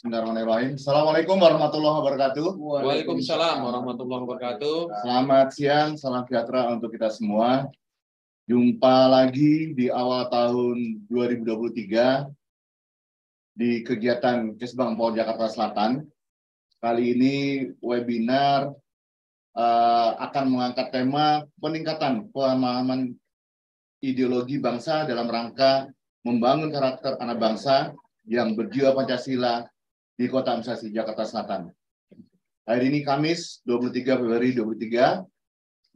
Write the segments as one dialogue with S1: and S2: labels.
S1: Bismillahirrahmanirrahim. Assalamualaikum warahmatullahi wabarakatuh.
S2: Waalaikumsalam warahmatullahi wabarakatuh.
S1: Selamat siang, salam sejahtera untuk kita semua. Jumpa lagi di awal tahun 2023 di kegiatan Kesbang Pol Jakarta Selatan. Kali ini webinar akan mengangkat tema peningkatan pemahaman ideologi bangsa dalam rangka membangun karakter anak bangsa yang berjiwa Pancasila di Kota Misasi, Jakarta Selatan. Hari ini Kamis 23 Februari 2023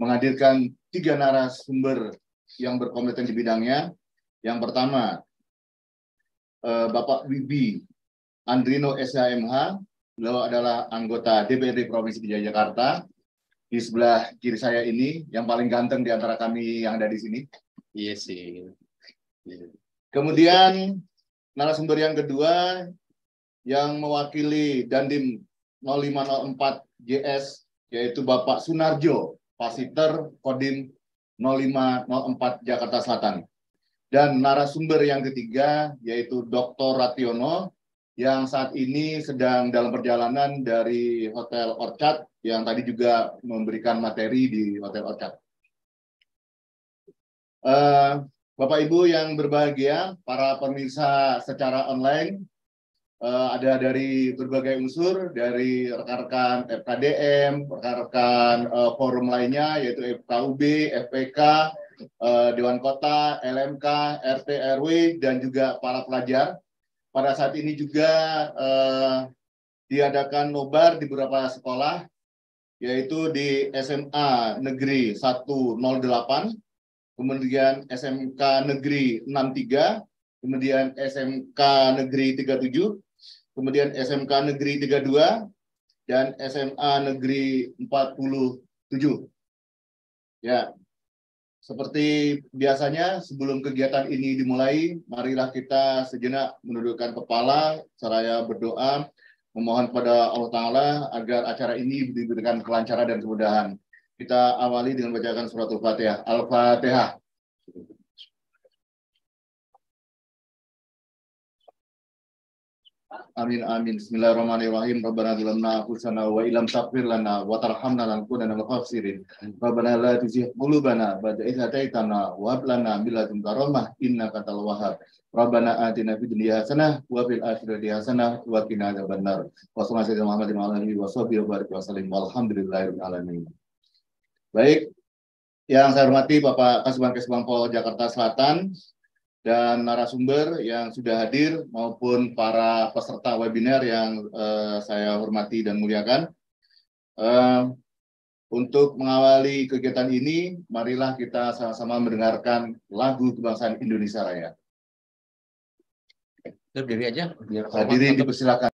S1: menghadirkan 3 narasumber yang berkompeten di bidangnya. Yang pertama, Bapak Wibi Andrino SHMH, beliau adalah anggota DPRD Provinsi Dki Jakarta. Di sebelah kiri saya ini, yang paling ganteng di antara kami yang ada di sini.
S2: Iya sih.
S1: Kemudian narasumber yang kedua yang mewakili Dandim 0504 JS, yaitu Bapak Sunarjo, Pasiter Kodim 0504 Jakarta Selatan. Dan narasumber yang ketiga yaitu Dr. Rationo yang saat ini sedang dalam perjalanan dari Hotel Orchard yang tadi juga memberikan materi di Hotel Orchard. Bapak Ibu yang berbahagia, para pemirsa secara online, ada dari berbagai unsur, dari rekan-rekan FKDM, rekan-rekan forum lainnya, yaitu FKUB, FPK, Dewan Kota, LMK, RT, RW, dan juga para pelajar. Pada saat ini juga diadakan nobar di beberapa sekolah, yaitu di SMA Negeri 108, kemudian SMK Negeri 63, kemudian SMK Negeri 37, kemudian SMK Negeri 32, dan SMA Negeri 47. Ya, seperti biasanya sebelum kegiatan ini dimulai, marilah kita sejenak menundukkan kepala, seraya berdoa, memohon kepada Allah Ta'ala agar acara ini diberikan kelancaran dan kemudahan. Kita awali dengan bacakan suratul Fatihah. Al-Fatihah. Amin amin. Bismillahirrahmanirrahim. Rabbana zalamna anfusana wa illam taghfir lana wa tarhamna lanakunanna minal khasirin. Rabbana la tuzigh qulubana ba'da idh hadaitana wa hab lana min ladunka rahmah innaka antal wahhab. Rabbana atina fid dunya hasanah wa fil akhirati hasanah wa qina adzabannar. Wa sallallahu alaihi wa sallam walhamdulillahirabbil alamin. Baik, yang saya hormati Bapak Kasubag Kesbang Pol Jakarta Selatan dan narasumber yang sudah hadir maupun para peserta webinar yang saya hormati dan muliakan. Untuk mengawali kegiatan ini, marilah kita sama-sama mendengarkan lagu kebangsaan Indonesia Raya.
S2: Berdiri aja.
S1: Hadirin dipersilakan.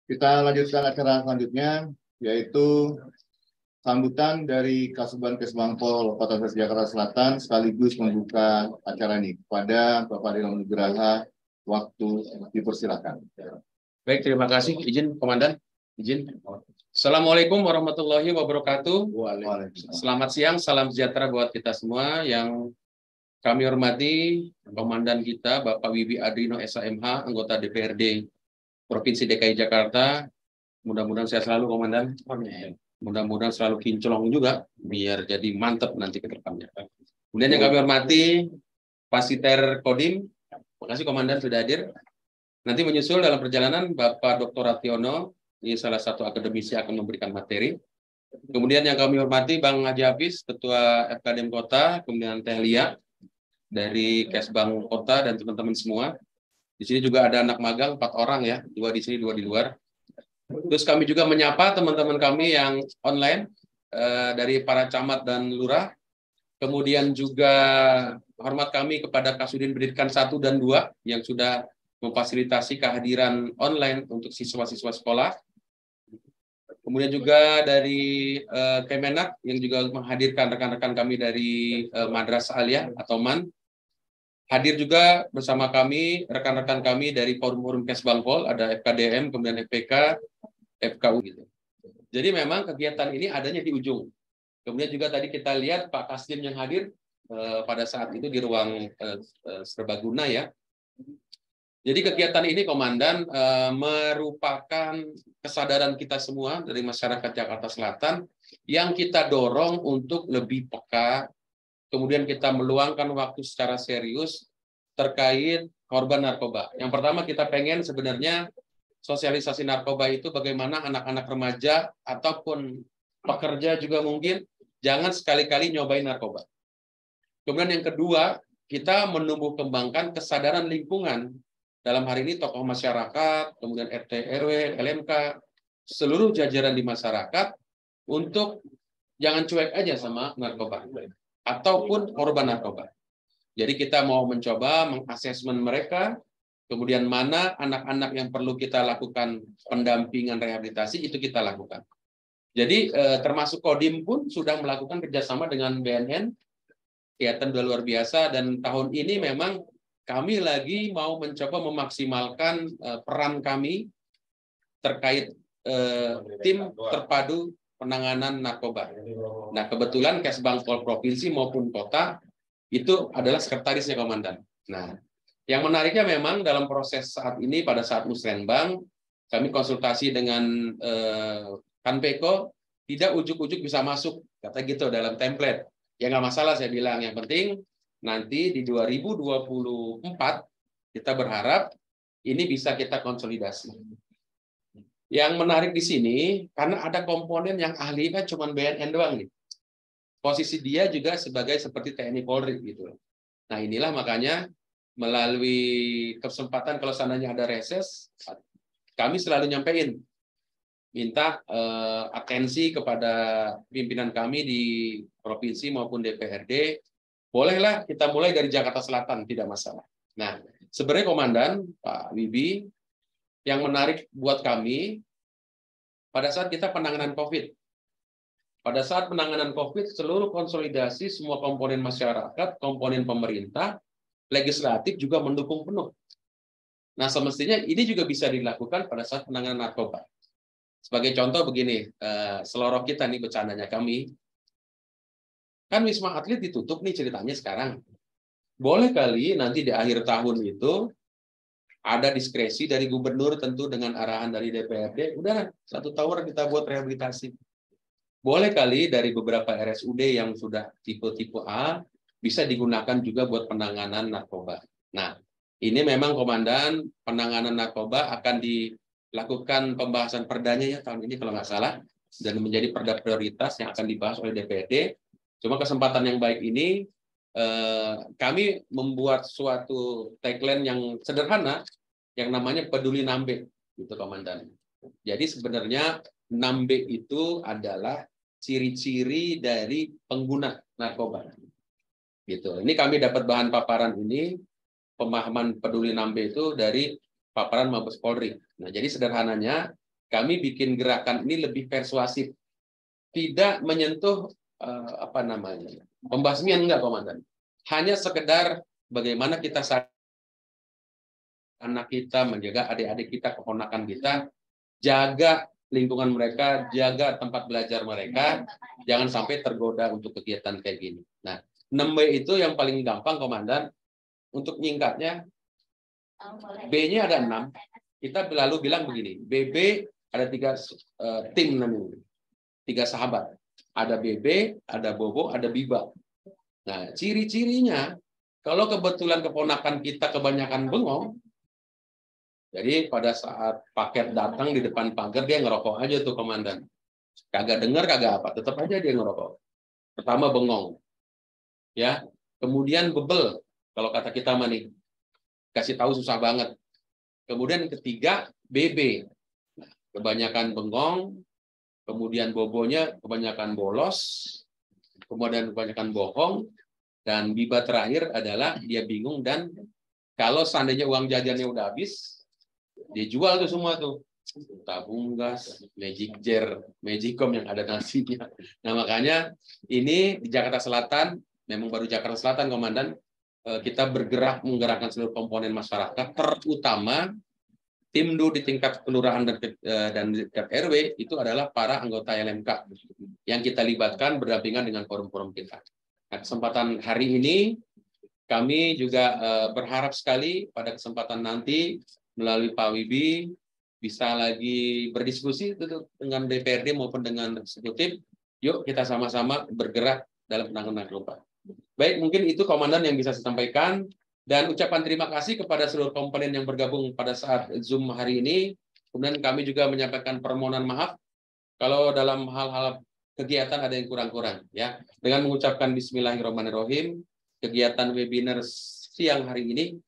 S1: Kita lanjutkan acara selanjutnya, yaitu sambutan dari Kasubag Kesbangpol Kota Jakarta Selatan sekaligus membuka acara ini kepada Bapak Dirman Nugraha. Waktu dipersilakan.
S2: Baik, terima kasih. Izin, Komandan. Izin. Assalamualaikum warahmatullahi wabarakatuh. Selamat siang, salam sejahtera buat kita semua. Yang kami hormati Komandan kita, Bapak Wibi Adrino SHMH, anggota DPRD Provinsi DKI Jakarta. Mudah-mudahan sehat selalu, Komandan. Mudah-mudahan selalu kinclong juga, biar jadi mantap nanti ke depannya. Kemudian yang kami hormati, Pasiter Kodim, terima kasih Komandan sudah hadir. Nanti menyusul dalam perjalanan Bapak Dr. Rationo, ini salah satu akademisi akan memberikan materi. Kemudian yang kami hormati Bang Haji Hafiz, Ketua FKDM Kota, kemudian Teh Lia dari Kesbang Kota dan teman-teman semua. Di sini juga ada anak magang 4 orang ya, 2 di sini, 2 di luar. Terus kami juga menyapa teman-teman kami yang online dari para camat dan lurah. Kemudian juga hormat kami kepada Kasudin Pendidikan 1 dan 2 yang sudah memfasilitasi kehadiran online untuk siswa-siswa sekolah. Kemudian juga dari Kemenak yang juga menghadirkan rekan-rekan kami dari Madrasah Aliyah atau MAN. Hadir juga bersama kami rekan-rekan kami dari forum-forum Kesbangpol, ada FKDM, kemudian FPK, FKU gitu. Jadi memang kegiatan ini adanya di ujung. Kemudian juga tadi kita lihat Pak Kasdim yang hadir pada saat itu di ruang serbaguna ya. Jadi kegiatan ini Komandan merupakan kesadaran kita semua dari masyarakat Jakarta Selatan yang kita dorong untuk lebih peka. Kemudian kita meluangkan waktu secara serius terkait korban narkoba. Yang pertama kita pengen sebenarnya sosialisasi narkoba itu bagaimana anak-anak remaja ataupun pekerja juga mungkin jangan sekali-kali nyobain narkoba. Kemudian yang kedua, kita menumbuh kembangkan kesadaran lingkungan. Dalam hari ini tokoh masyarakat, kemudian RT, RW, LMK, seluruh jajaran di masyarakat untuk jangan cuek aja sama narkoba ataupun korban narkoba. Jadi kita mau mencoba mengasesmen mereka, kemudian mana anak-anak yang perlu kita lakukan pendampingan rehabilitasi, itu kita lakukan. Jadi termasuk Kodim pun sudah melakukan kerjasama dengan BNN, kegiatan luar biasa, dan tahun ini memang kami lagi mau mencoba memaksimalkan peran kami terkait tim terpadu penanganan narkoba. Nah, kebetulan Kesbangpol Provinsi maupun Kota itu adalah sekretarisnya Komandan. Nah, yang menariknya memang dalam proses saat ini pada saat Musrenbang, kami konsultasi dengan Kanpeko, tidak ujuk-ujuk bisa masuk, kata gitu dalam template. Ya nggak masalah saya bilang, yang penting nanti di 2024 kita berharap ini bisa kita konsolidasi. Yang menarik di sini, karena ada komponen yang ahli kan cuma BNN doang nih. Posisi dia juga sebagai seperti TNI Polri gitu. Nah inilah makanya melalui kesempatan kalau seandainya ada reses, kami selalu nyampein, minta atensi kepada pimpinan kami di provinsi maupun DPRD, bolehlah kita mulai dari Jakarta Selatan, tidak masalah. Nah sebenarnya Komandan, Pak Wibi, yang menarik buat kami, pada saat kita penanganan COVID, pada saat penanganan COVID, seluruh konsolidasi semua komponen masyarakat, komponen pemerintah, legislatif juga mendukung penuh. Nah, semestinya ini juga bisa dilakukan pada saat penanganan narkoba. Sebagai contoh begini, selorok kita nih bercandanya kami, kan Wisma Atlet ditutup nih ceritanya sekarang. Boleh kali nanti di akhir tahun itu ada diskresi dari gubernur tentu dengan arahan dari DPRD, udah 1 tower kita buat rehabilitasi. Boleh kali dari beberapa RSUD yang sudah tipe-tipe A bisa digunakan juga buat penanganan narkoba. Nah, ini memang Komandan, penanganan narkoba akan dilakukan pembahasan perdanya ya tahun ini kalau nggak salah, dan menjadi perda prioritas yang akan dibahas oleh DPRD. Cuma kesempatan yang baik ini kami membuat suatu tagline yang sederhana yang namanya peduli Nambe, gitu Komandan. Jadi sebenarnya Nambe itu adalah ciri-ciri dari pengguna narkoba. Gitu. Ini kami dapat bahan paparan ini, pemahaman peduli Nambe itu dari paparan Mabes Polri. Nah, jadi sederhananya kami bikin gerakan ini lebih persuasif, tidak menyentuh pembasmian, enggak komandan, hanya sekedar bagaimana kita anak kita, menjaga adik-adik kita, keponakan kita, jaga lingkungan mereka, jaga tempat belajar mereka, jangan sampai tergoda untuk kegiatan kayak gini. Nah, 6B itu yang paling gampang komandan, untuk nyingkatnya, B-nya ada 6, kita lalu bilang begini, BB ada 3 tim namanya, 3 sahabat, ada BB, ada Bobo, ada Biba. Nah, ciri-cirinya, kalau kebetulan keponakan kita kebanyakan bengong, jadi pada saat paket datang di depan pagar, dia ngerokok aja tuh komandan. Kagak dengar, kagak apa, tetap aja dia ngerokok. Pertama bengong, ya. Kemudian bebel, kalau kata kita mah nih, kasih tahu susah banget. Kemudian ketiga BB, kebanyakan bengong. Kemudian bobonya kebanyakan bolos, kemudian kebanyakan bohong, dan Biba terakhir adalah dia bingung, dan kalau seandainya uang jajannya udah habis, dia jual tuh semua tuh, tabung gas, magic jar, magicom yang ada nasinya. Nah makanya ini di Jakarta Selatan, memang baru Jakarta Selatan komandan, kita bergerak menggerakkan seluruh komponen masyarakat, terutama tim DU di tingkat kelurahan dan di tingkat RW itu adalah para anggota LMK yang kita libatkan berdampingan dengan forum-forum kita. Nah, kesempatan hari ini kami juga berharap sekali pada kesempatan nanti melalui Pak Wibi bisa lagi berdiskusi dengan DPRD maupun dengan eksekutif. Yuk kita sama-sama bergerak dalam penanganan narkoba. Baik, mungkin itu komandan yang bisa saya sampaikan. Dan ucapan terima kasih kepada seluruh komponen yang bergabung pada saat Zoom hari ini. Kemudian kami juga menyampaikan permohonan maaf kalau dalam hal-hal kegiatan ada yang kurang-kurang. Ya, dengan mengucapkan Bismillahirrahmanirrahim, kegiatan webinar siang hari ini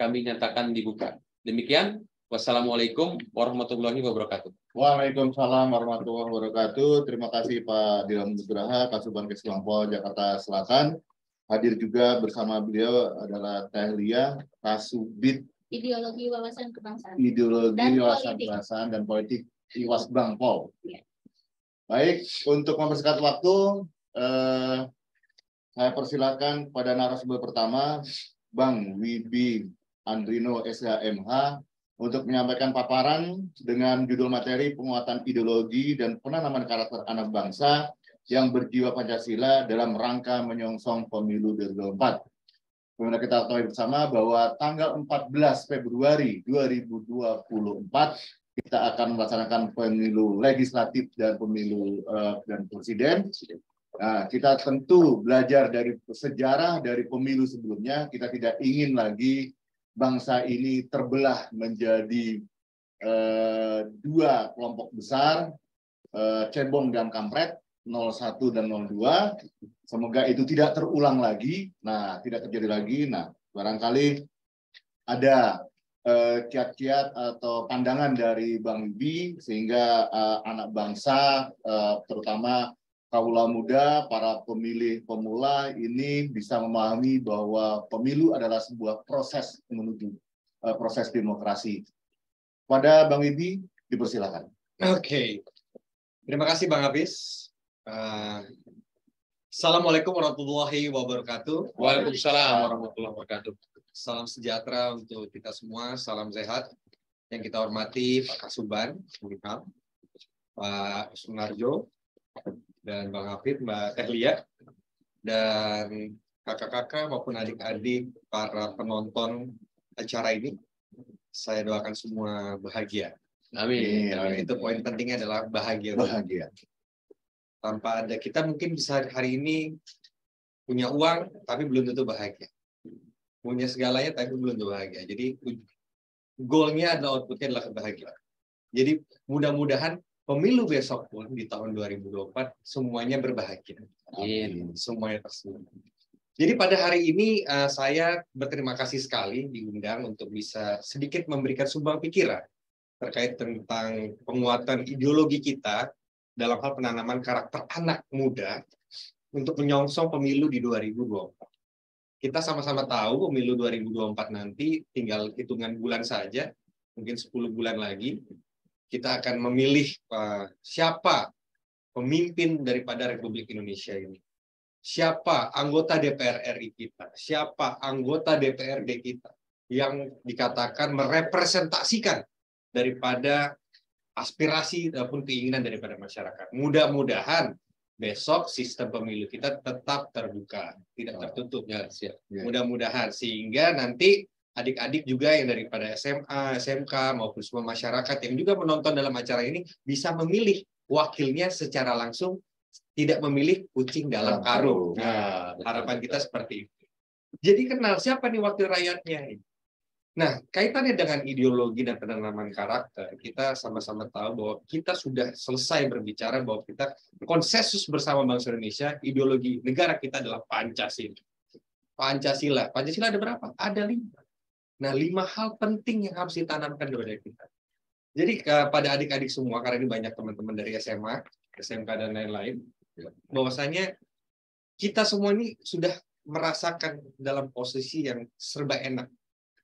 S2: kami nyatakan dibuka. Demikian, wassalamualaikum warahmatullahi wabarakatuh.
S1: Waalaikumsalam warahmatullahi wabarakatuh. Terima kasih Pak Dirman Nugraha, Kasubag Keslampol Jakarta Selatan. Hadir juga bersama beliau adalah Teh Lia, Kasubit
S3: Ideologi Wawasan Kebangsaan.
S1: Kebangsaan dan Politik Iwas Bangpol. Ya. Baik, untuk mempersingkat waktu, saya persilakan pada narasumber pertama, Bang Wibi Andrino SHMH, untuk menyampaikan paparan dengan judul materi penguatan ideologi dan penanaman karakter anak bangsa yang berjiwa Pancasila dalam rangka menyongsong pemilu 2024. Kemudian kita ketahui bersama bahwa tanggal 14 Februari 2024 kita akan melaksanakan pemilu legislatif dan pemilu dan presiden. Nah, kita tentu belajar dari sejarah dari pemilu sebelumnya. Kita tidak ingin lagi bangsa ini terbelah menjadi 2 kelompok besar, cebong dan kampret, 01 dan 02. Semoga itu tidak terulang lagi. Nah, tidak terjadi lagi. Nah, barangkali ada kiat-kiat atau pandangan dari Bang Wibi sehingga anak bangsa, terutama kaula muda, para pemilih pemula ini bisa memahami bahwa pemilu adalah sebuah proses menuju proses demokrasi. Pada Bang Wibi, dipersilakan.
S4: Oke. Terima kasih Bang Hafiz. Assalamualaikum warahmatullahi wabarakatuh.
S2: Waalaikumsalam warahmatullahi wabarakatuh.
S4: Salam sejahtera untuk kita semua, salam sehat. Yang kita hormati Pak Kasuban, Pak Sunarjo, dan Bang Hafid, Mbak Tehlia, dan kakak-kakak maupun adik-adik para penonton acara ini. Saya doakan semua bahagia.
S2: Amin.
S4: Itu poin pentingnya adalah bahagia.
S1: Bahagia.
S4: Tanpa ada kita mungkin bisa hari ini punya uang tapi belum tentu bahagia. Punya segalanya tapi belum tentu bahagia. Jadi goalnya adalah outputnya adalah kebahagiaan. Jadi mudah-mudahan pemilu besok pun di tahun 2024 semuanya berbahagia.
S2: Amin.
S4: Semuanya tersenyum. Jadi pada hari ini saya berterima kasih sekali diundang untuk bisa sedikit memberikan sumbang pikiran terkait tentang penguatan ideologi kita dalam hal penanaman karakter anak muda untuk menyongsong pemilu di 2024. Kita sama-sama tahu pemilu 2024 nanti tinggal hitungan bulan saja, mungkin 10 bulan lagi. kita akan memilih siapa pemimpin daripada Republik Indonesia ini. Siapa anggota DPR RI kita, siapa anggota DPRD kita yang dikatakan merepresentasikan daripada aspirasi ataupun keinginan daripada masyarakat. Mudah-mudahan besok sistem pemilu kita tetap terbuka, tidak tertutup. Ya, siap. Mudah-mudahan sehingga nanti adik-adik juga yang daripada SMA, SMK maupun semua masyarakat yang juga menonton dalam acara ini bisa memilih wakilnya secara langsung, tidak memilih kucing dalam karung. Nah, harapan kita seperti itu. Jadi kenal siapa nih wakil rakyatnya. Nah, kaitannya dengan ideologi dan penanaman karakter, kita sama-sama tahu bahwa kita sudah selesai berbicara bahwa kita konsensus bersama bangsa Indonesia, ideologi negara kita adalah Pancasila. Pancasila ada berapa? Ada 5. Nah, 5 hal penting yang harus ditanamkan kepada kita. Jadi pada adik-adik semua, karena ini banyak teman-teman dari SMA, SMK dan lain-lain, bahwasanya kita semua ini sudah merasakan dalam posisi yang serba enak.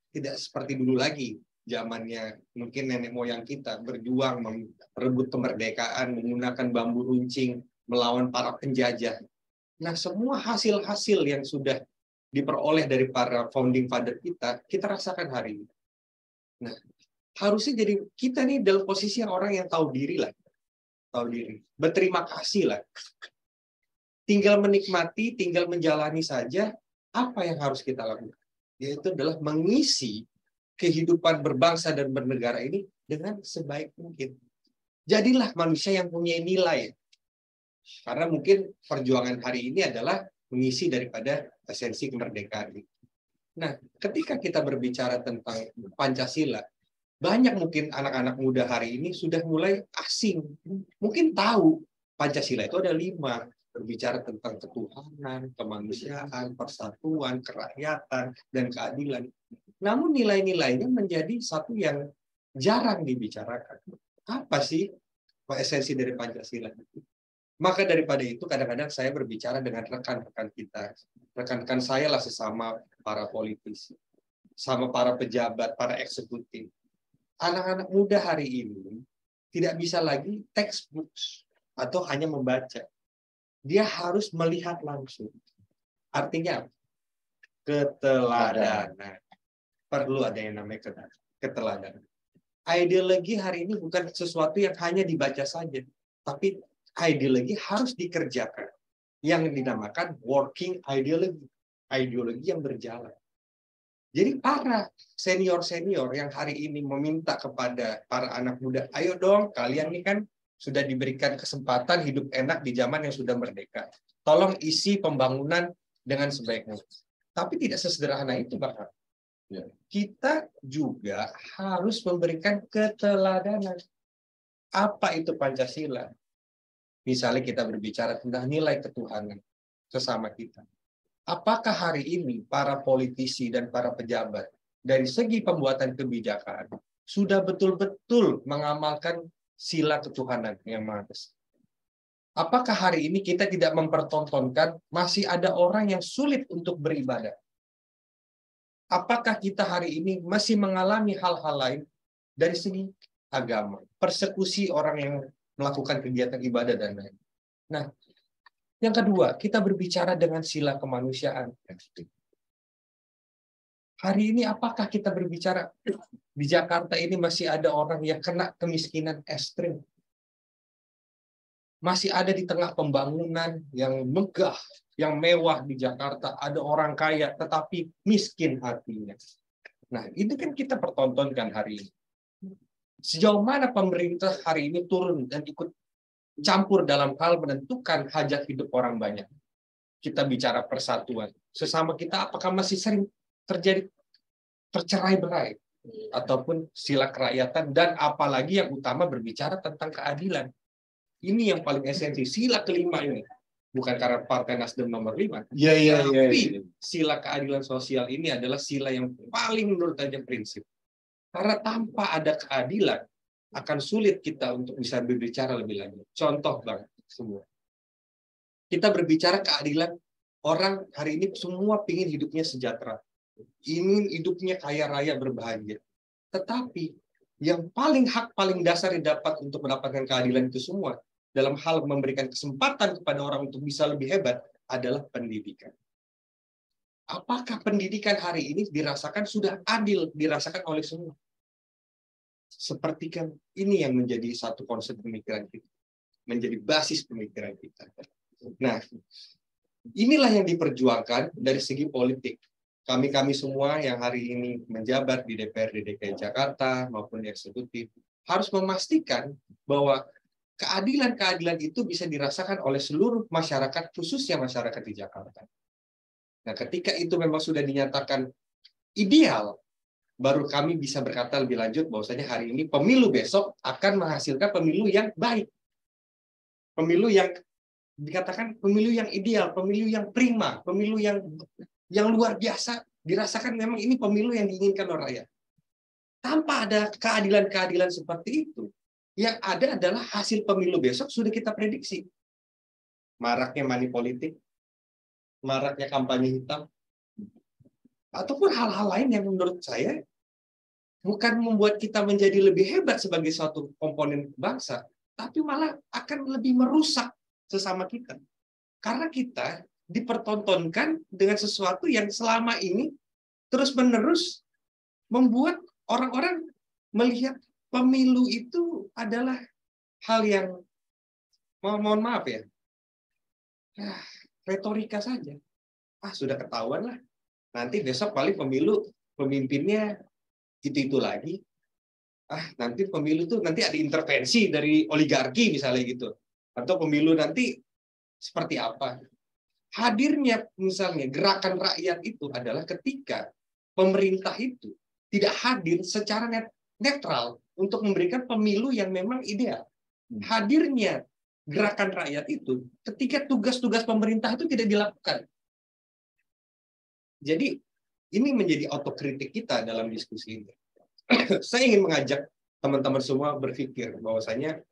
S4: Tidak seperti dulu lagi, zamannya mungkin nenek moyang kita berjuang merebut kemerdekaan, menggunakan bambu runcing, melawan para penjajah. Nah, semua hasil-hasil yang sudah diperoleh dari para founding father kita rasakan hari ini. Nah, harusnya jadi kita nih dalam posisi yang orang yang tahu diri lah. Tahu diri. Berterima kasih lah. Tinggal menikmati, tinggal menjalani saja apa yang harus kita lakukan. Yaitu adalah mengisi kehidupan berbangsa dan bernegara ini dengan sebaik mungkin. Jadilah manusia yang punya nilai. Karena mungkin perjuangan hari ini adalah mengisi daripada esensi kemerdekaan. Nah, ketika kita berbicara tentang Pancasila, banyak mungkin anak-anak muda hari ini sudah mulai asing. Mungkin tahu Pancasila itu ada 5. Berbicara tentang ketuhanan, kemanusiaan, persatuan, kerakyatan, dan keadilan. Namun nilai-nilainya menjadi satu yang jarang dibicarakan. Apa sih esensi dari Pancasila? Maka daripada itu kadang-kadang saya berbicara dengan rekan-rekan kita. Rekan-rekan saya lah sesama para politisi. Sama para pejabat, para eksekutif. Anak-anak muda hari ini tidak bisa lagi textbooks atau hanya membaca. Dia harus melihat langsung. Artinya keteladanan. Perlu ada yang namanya keteladanan. Ideologi hari ini bukan sesuatu yang hanya dibaca saja, tapi ideologi harus dikerjakan. Yang dinamakan working ideology. Ideologi yang berjalan. Jadi para senior-senior yang hari ini meminta kepada para anak muda, ayo dong, kalian ini kan sudah diberikan kesempatan hidup enak di zaman yang sudah merdeka. Tolong isi pembangunan dengan sebaiknya. Tapi tidak sesederhana itu, Bapak. Kita juga harus memberikan keteladanan. Apa itu Pancasila? Misalnya kita berbicara tentang nilai ketuhanan sesama kita. Apakah hari ini para politisi dan para pejabat dari segi pembuatan kebijakan sudah betul-betul mengamalkan sila ketuhanan yang Maha Esa? Apakah hari ini kita tidak mempertontonkan masih ada orang yang sulit untuk beribadah? Apakah kita hari ini masih mengalami hal-hal lain dari segi agama, persekusi orang yang melakukan kegiatan ibadah dan lain. Nah, yang kedua, kita berbicara dengan sila kemanusiaan. Hari ini apakah kita berbicara di Jakarta ini masih ada orang yang kena kemiskinan ekstrim? Masih ada di tengah pembangunan yang megah, yang mewah di Jakarta, ada orang kaya tetapi miskin hatinya. Nah, itu kan kita pertontonkan hari ini. Sejauh mana pemerintah hari ini turun dan ikut campur dalam hal menentukan hajat hidup orang banyak. Kita bicara persatuan. Sesama kita apakah masih sering terjadi tercerai-berai ataupun sila kerakyatan, dan apalagi yang utama berbicara tentang keadilan. Ini yang paling esensi, sila kelima ini. Bukan karena Partai Nasdem nomor 5. Tapi sila keadilan sosial ini adalah sila yang paling menurut saya prinsip. Karena tanpa ada keadilan, akan sulit kita untuk bisa berbicara lebih lanjut. Contoh banget semua. Kita berbicara keadilan, orang hari ini semua ingin hidupnya sejahtera. Ingin hidupnya kaya raya berbahagia. Tetapi yang paling dasar didapat untuk mendapatkan keadilan itu semua dalam hal memberikan kesempatan kepada orang untuk bisa lebih hebat adalah pendidikan. Apakah pendidikan hari ini dirasakan sudah adil, dirasakan oleh semua? Seperti kan ini yang menjadi satu konsep pemikiran kita, menjadi basis pemikiran kita. Nah, inilah yang diperjuangkan dari segi politik. Kami semua yang hari ini menjabat di DPRD DKI Jakarta maupun di eksekutif harus memastikan bahwa keadilan-keadilan itu bisa dirasakan oleh seluruh masyarakat, khususnya masyarakat di Jakarta. Nah, ketika itu memang sudah dinyatakan ideal, baru kami bisa berkata lebih lanjut bahwasanya hari ini pemilu besok akan menghasilkan pemilu yang baik. Pemilu yang dikatakan pemilu yang ideal, pemilu yang prima, pemilu yang luar biasa, dirasakan memang ini pemilu yang diinginkan oleh rakyat. Tanpa ada keadilan-keadilan seperti itu, yang ada adalah hasil pemilu besok sudah kita prediksi. Maraknya money politik, maraknya kampanye hitam, ataupun hal-hal lain yang menurut saya bukan membuat kita menjadi lebih hebat sebagai suatu komponen bangsa, tapi malah akan lebih merusak sesama kita. Karena kita dipertontonkan dengan sesuatu yang selama ini terus-menerus membuat orang-orang melihat pemilu itu adalah hal yang, mohon maaf ya, retorika saja. Sudah ketahuan lah. Nanti besok paling pemilu pemimpinnya itu lagi. Nanti pemilu tuh nanti ada intervensi dari oligarki misalnya gitu. Atau pemilu nanti seperti apa. Hadirnya misalnya gerakan rakyat itu adalah ketika pemerintah itu tidak hadir secara netral untuk memberikan pemilu yang memang ideal. Hadirnya gerakan rakyat itu ketika tugas-tugas pemerintah itu tidak dilakukan. Jadi ini menjadi otokritik kita dalam diskusi ini. Saya ingin mengajak teman-teman semua berpikir bahwasanya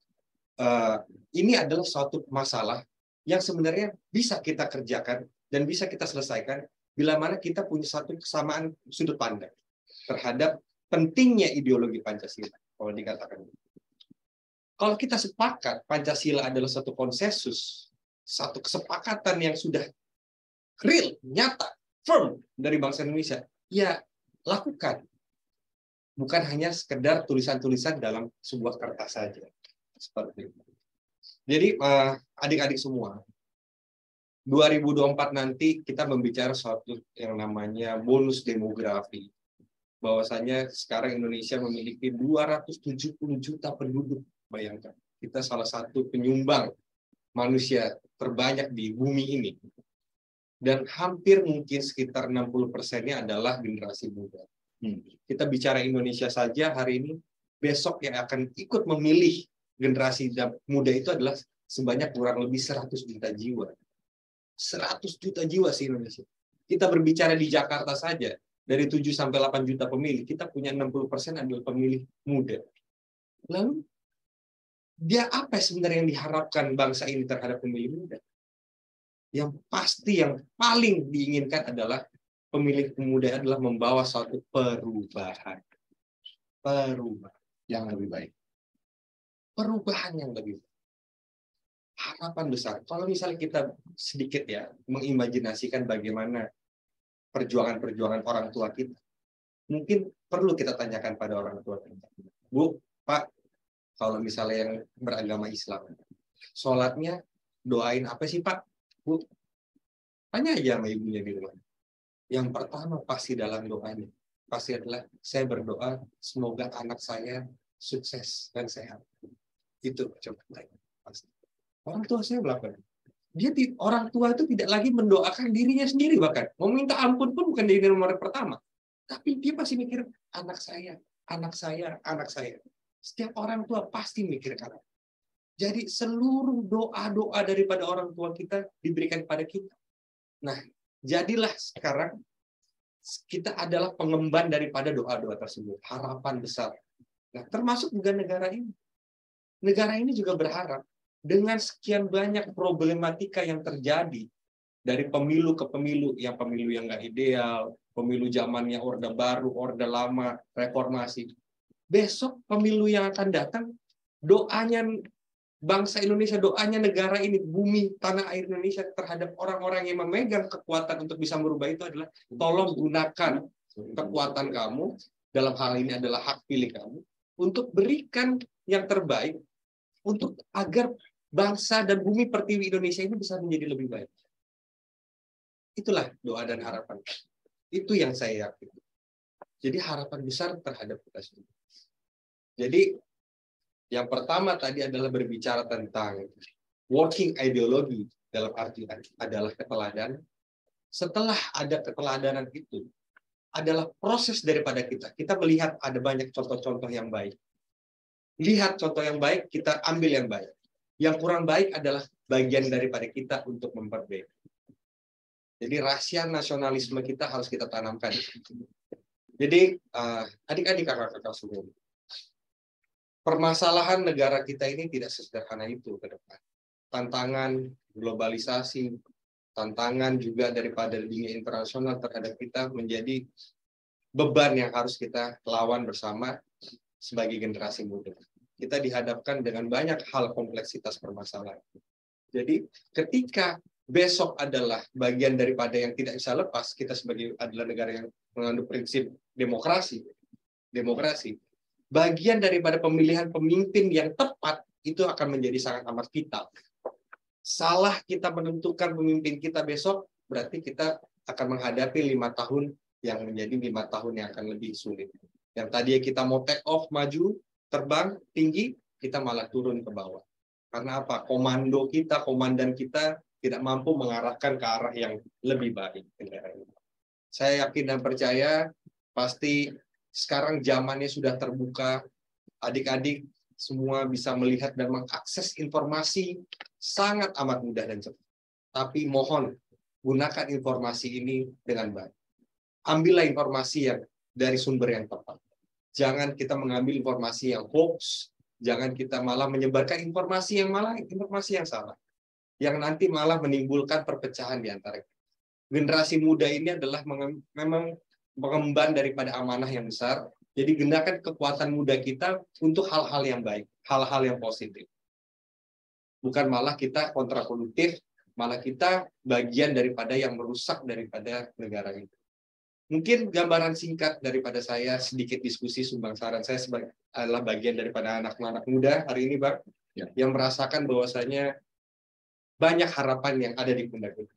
S4: ini adalah suatu masalah yang sebenarnya bisa kita kerjakan dan bisa kita selesaikan bila mana kita punya satu kesamaan sudut pandang terhadap pentingnya ideologi Pancasila. Kalau dikatakan, kalau kita sepakat Pancasila adalah satu konsensus, satu kesepakatan yang sudah real, nyata, firm dari bangsa Indonesia, ya lakukan. Bukan hanya sekedar tulisan-tulisan dalam sebuah kertas saja. Seperti itu. Jadi adik-adik semua, 2024 nanti kita membicara suatu yang namanya bonus demografi. Bahwasanya sekarang Indonesia memiliki 270 juta penduduk. Bayangkan, kita salah satu penyumbang manusia terbanyak di bumi ini. Dan hampir mungkin sekitar 60%-nya adalah generasi muda. Kita bicara Indonesia saja hari ini, besok yang akan ikut memilih generasi muda itu adalah sebanyak kurang lebih 100 juta jiwa. 100 juta jiwa sih Indonesia. Kita berbicara di Jakarta saja, dari 7 sampai 8 juta pemilih, kita punya 60% adalah pemilih muda. Lalu, dia apa sebenarnya yang diharapkan bangsa ini terhadap pemilih muda? Yang pasti, yang paling diinginkan adalah pemilih muda adalah membawa suatu perubahan. Perubahan
S1: yang lebih baik.
S4: Perubahan yang lebih baik. Harapan besar. Kalau misalnya kita sedikit ya mengimajinasikan bagaimana perjuangan-perjuangan orang tua kita, mungkin perlu kita tanyakan pada orang tua kita. Bu, Pak, kalau misalnya yang beragama Islam, sholatnya doain apa sih Pak? Bu, tanya aja sama ibunya di rumah. Yang pertama pasti dalam doanya, pasti adalah saya berdoa semoga anak saya sukses dan sehat. Itu coba pasti. Orang tua saya melakukan. Orang tua itu tidak lagi mendoakan dirinya sendiri bahkan. Mau minta ampun pun bukan dari nomor pertama. Tapi dia pasti mikir anak saya, anak saya, anak saya. Setiap orang tua pasti mikirkan. Jadi seluruh doa-doa daripada orang tua kita diberikan pada kita. Nah, jadilah sekarang kita adalah pengemban daripada doa-doa tersebut. Harapan besar. Nah, termasuk juga negara ini. Negara ini juga berharap dengan sekian banyak problematika yang terjadi dari pemilu ke pemilu yang nggak ideal, pemilu zamannya Orde Baru, Orde Lama, reformasi. besok pemilu yang akan datang, doanya bangsa Indonesia, doanya negara ini, bumi, tanah air Indonesia terhadap orang-orang yang memegang kekuatan untuk bisa merubah itu adalah tolong gunakan kekuatan kamu, dalam hal ini adalah hak pilih kamu, untuk berikan yang terbaik untuk agar bangsa dan bumi pertiwi Indonesia ini bisa menjadi lebih baik. Itulah doa dan harapan. Itu yang saya yakin. Jadi harapan besar terhadap kita semua. Jadi yang pertama tadi adalah berbicara tentang working ideologi, dalam arti adalah keteladanan. Setelah ada keteladanan itu, adalah proses daripada kita. Kita melihat ada banyak contoh-contoh yang baik. Lihat contoh yang baik, kita ambil yang baik. Yang kurang baik adalah bagian daripada kita untuk memperbaiki. Jadi rahasia nasionalisme kita harus kita tanamkan. Jadi adik-adik kakak-kakak semua, permasalahan negara kita ini tidak sesederhana itu ke depan. Tantangan globalisasi, tantangan juga daripada dunia internasional terhadap kita menjadi beban yang harus kita lawan bersama sebagai generasi muda. Kita dihadapkan dengan banyak hal kompleksitas permasalahan. Jadi ketika besok adalah bagian daripada yang tidak bisa lepas, kita sebagai adalah negara yang mengandung prinsip demokrasi, bagian daripada pemilihan pemimpin yang tepat itu akan menjadi sangat amat vital. Salah kita menentukan pemimpin kita besok, berarti kita akan menghadapi 5 tahun yang menjadi 5 tahun yang akan lebih sulit. Yang tadi kita mau take off, maju, terbang tinggi, kita malah turun ke bawah. Karena apa? Komando kita, komandan kita tidak mampu mengarahkan ke arah yang lebih baik. Saya yakin dan percaya, pasti sekarang zamannya sudah terbuka, adik-adik semua bisa melihat dan mengakses informasi sangat amat mudah dan cepat. Tapi mohon, gunakan informasi ini dengan baik. Ambillah informasi yang dari sumber yang tepat. Jangan kita mengambil informasi yang hoax, jangan kita malah menyebarkan informasi yang salah. Yang nanti malah menimbulkan perpecahan di antara kita. Generasi muda ini adalah memang pengemban daripada amanah yang besar. Jadi gunakan kekuatan muda kita untuk hal-hal yang baik, hal-hal yang positif. Bukan malah kita kontraproduktif, malah kita bagian daripada yang merusak daripada negara itu. Mungkin gambaran singkat daripada saya, sedikit diskusi sumbang saran saya adalah bagian daripada anak-anak muda hari ini, Bang, yang merasakan bahwasanya banyak harapan yang ada di pundak kita.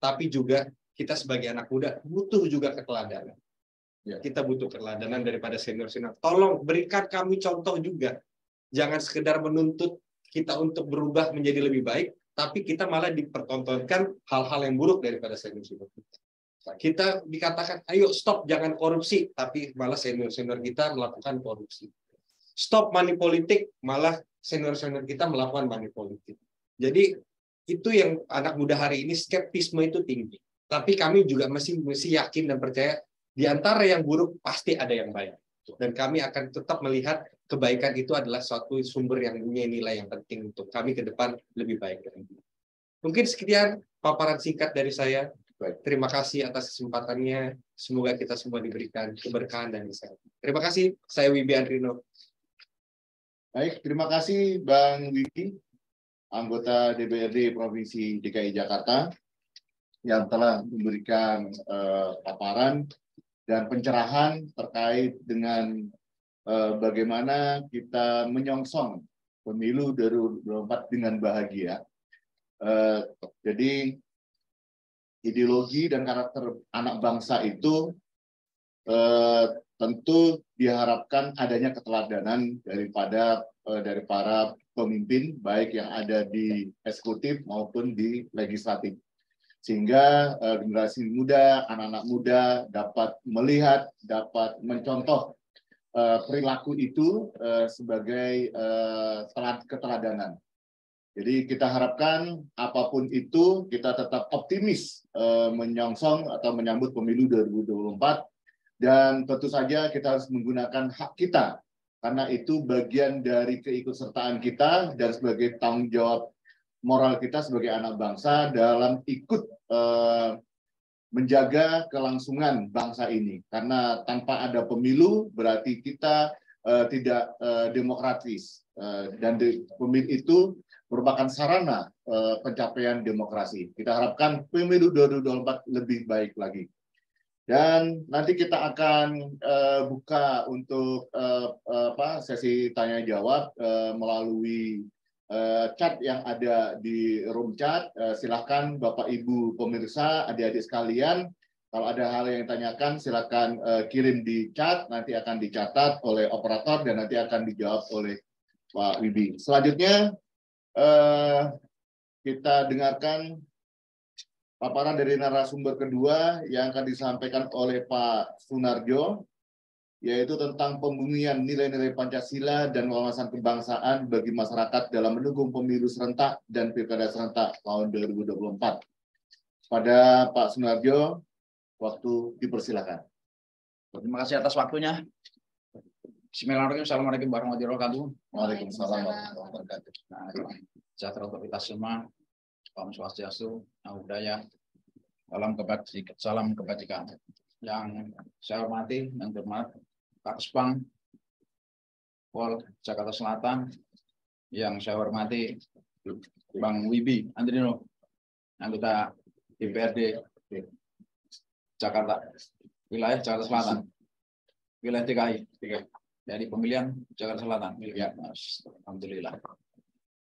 S4: Tapi juga kita sebagai anak muda butuh juga keteladanan. Kita butuh keteladanan daripada senior-senior. Tolong berikan kami contoh juga. Jangan sekedar menuntut kita untuk berubah menjadi lebih baik, tapi kita malah dipertontonkan hal-hal yang buruk daripada senior-senior kita. Kita dikatakan, ayo stop, jangan korupsi, tapi malah senior-senior kita melakukan korupsi. Stop money politik, malah senior-senior kita melakukan money politik. Jadi itu yang anak muda hari ini skeptisme itu tinggi. Tapi kami juga masih yakin dan percaya di antara yang buruk pasti ada yang baik. Dan kami akan tetap melihat kebaikan itu adalah suatu sumber yang punya nilai yang penting untuk kami ke depan lebih baik. Mungkin sekian paparan singkat dari saya. Terima kasih atas kesempatannya. Semoga kita semua diberikan keberkahan dan kesehatan. Terima kasih. Saya Wibi Andrino.
S1: Baik, terima kasih Bang Wibi, anggota DPRD Provinsi DKI Jakarta, yang telah memberikan paparan dan pencerahan terkait dengan bagaimana kita menyongsong pemilu 2024 dengan bahagia. Jadi ideologi dan karakter anak bangsa itu tentu diharapkan adanya keteladanan dari para pemimpin, baik yang ada di eksekutif maupun di legislatif. Sehingga generasi muda, anak-anak muda dapat melihat, dapat mencontoh perilaku itu sebagai keteladanan. Jadi kita harapkan apapun itu kita tetap optimis menyongsong atau menyambut pemilu 2024, dan tentu saja kita harus menggunakan hak kita karena itu bagian dari keikutsertaan kita dan sebagai tanggung jawab moral kita sebagai anak bangsa dalam ikut menjaga kelangsungan bangsa ini. Karena tanpa ada pemilu berarti kita tidak demokratis, dan pemilu itu merupakan sarana pencapaian demokrasi. Kita harapkan pemilu 2024 lebih baik lagi. Dan nanti kita akan buka untuk sesi tanya jawab melalui chat yang ada di room chat. Silakan Bapak Ibu pemirsa, adik-adik sekalian, kalau ada hal yang ditanyakan silakan kirim di chat, nanti akan dicatat oleh operator dan nanti akan dijawab oleh Pak Wibi. Selanjutnya kita dengarkan paparan dari narasumber kedua yang akan disampaikan oleh Pak Sunarjo, yaitu tentang pembumian nilai-nilai Pancasila dan wawasan kebangsaan bagi masyarakat dalam mendukung pemilu serentak dan pilkada serentak tahun 2024. Pada Pak Sunarjo, waktu dipersilakan.
S5: Terima kasih atas waktunya. Bismillahirrahmanirrahim. Assalamualaikum warahmatullahi wabarakatuh.
S1: Waalaikumsalam warahmatullahi wabarakatuh.
S5: Sejahtera untuk kita semua. Om Swastiastu, Namo Buddhaya, salam kebajikan. Yang saya hormati, yang terhormat Pak Kespang, Pol Jakarta Selatan, yang saya hormati Bang Wibi Andrino, anggota DPRD Jakarta, wilayah Jakarta Selatan, wilayah DKI, dari pemilihan Jakarta Selatan. Ya, Mas. Alhamdulillah.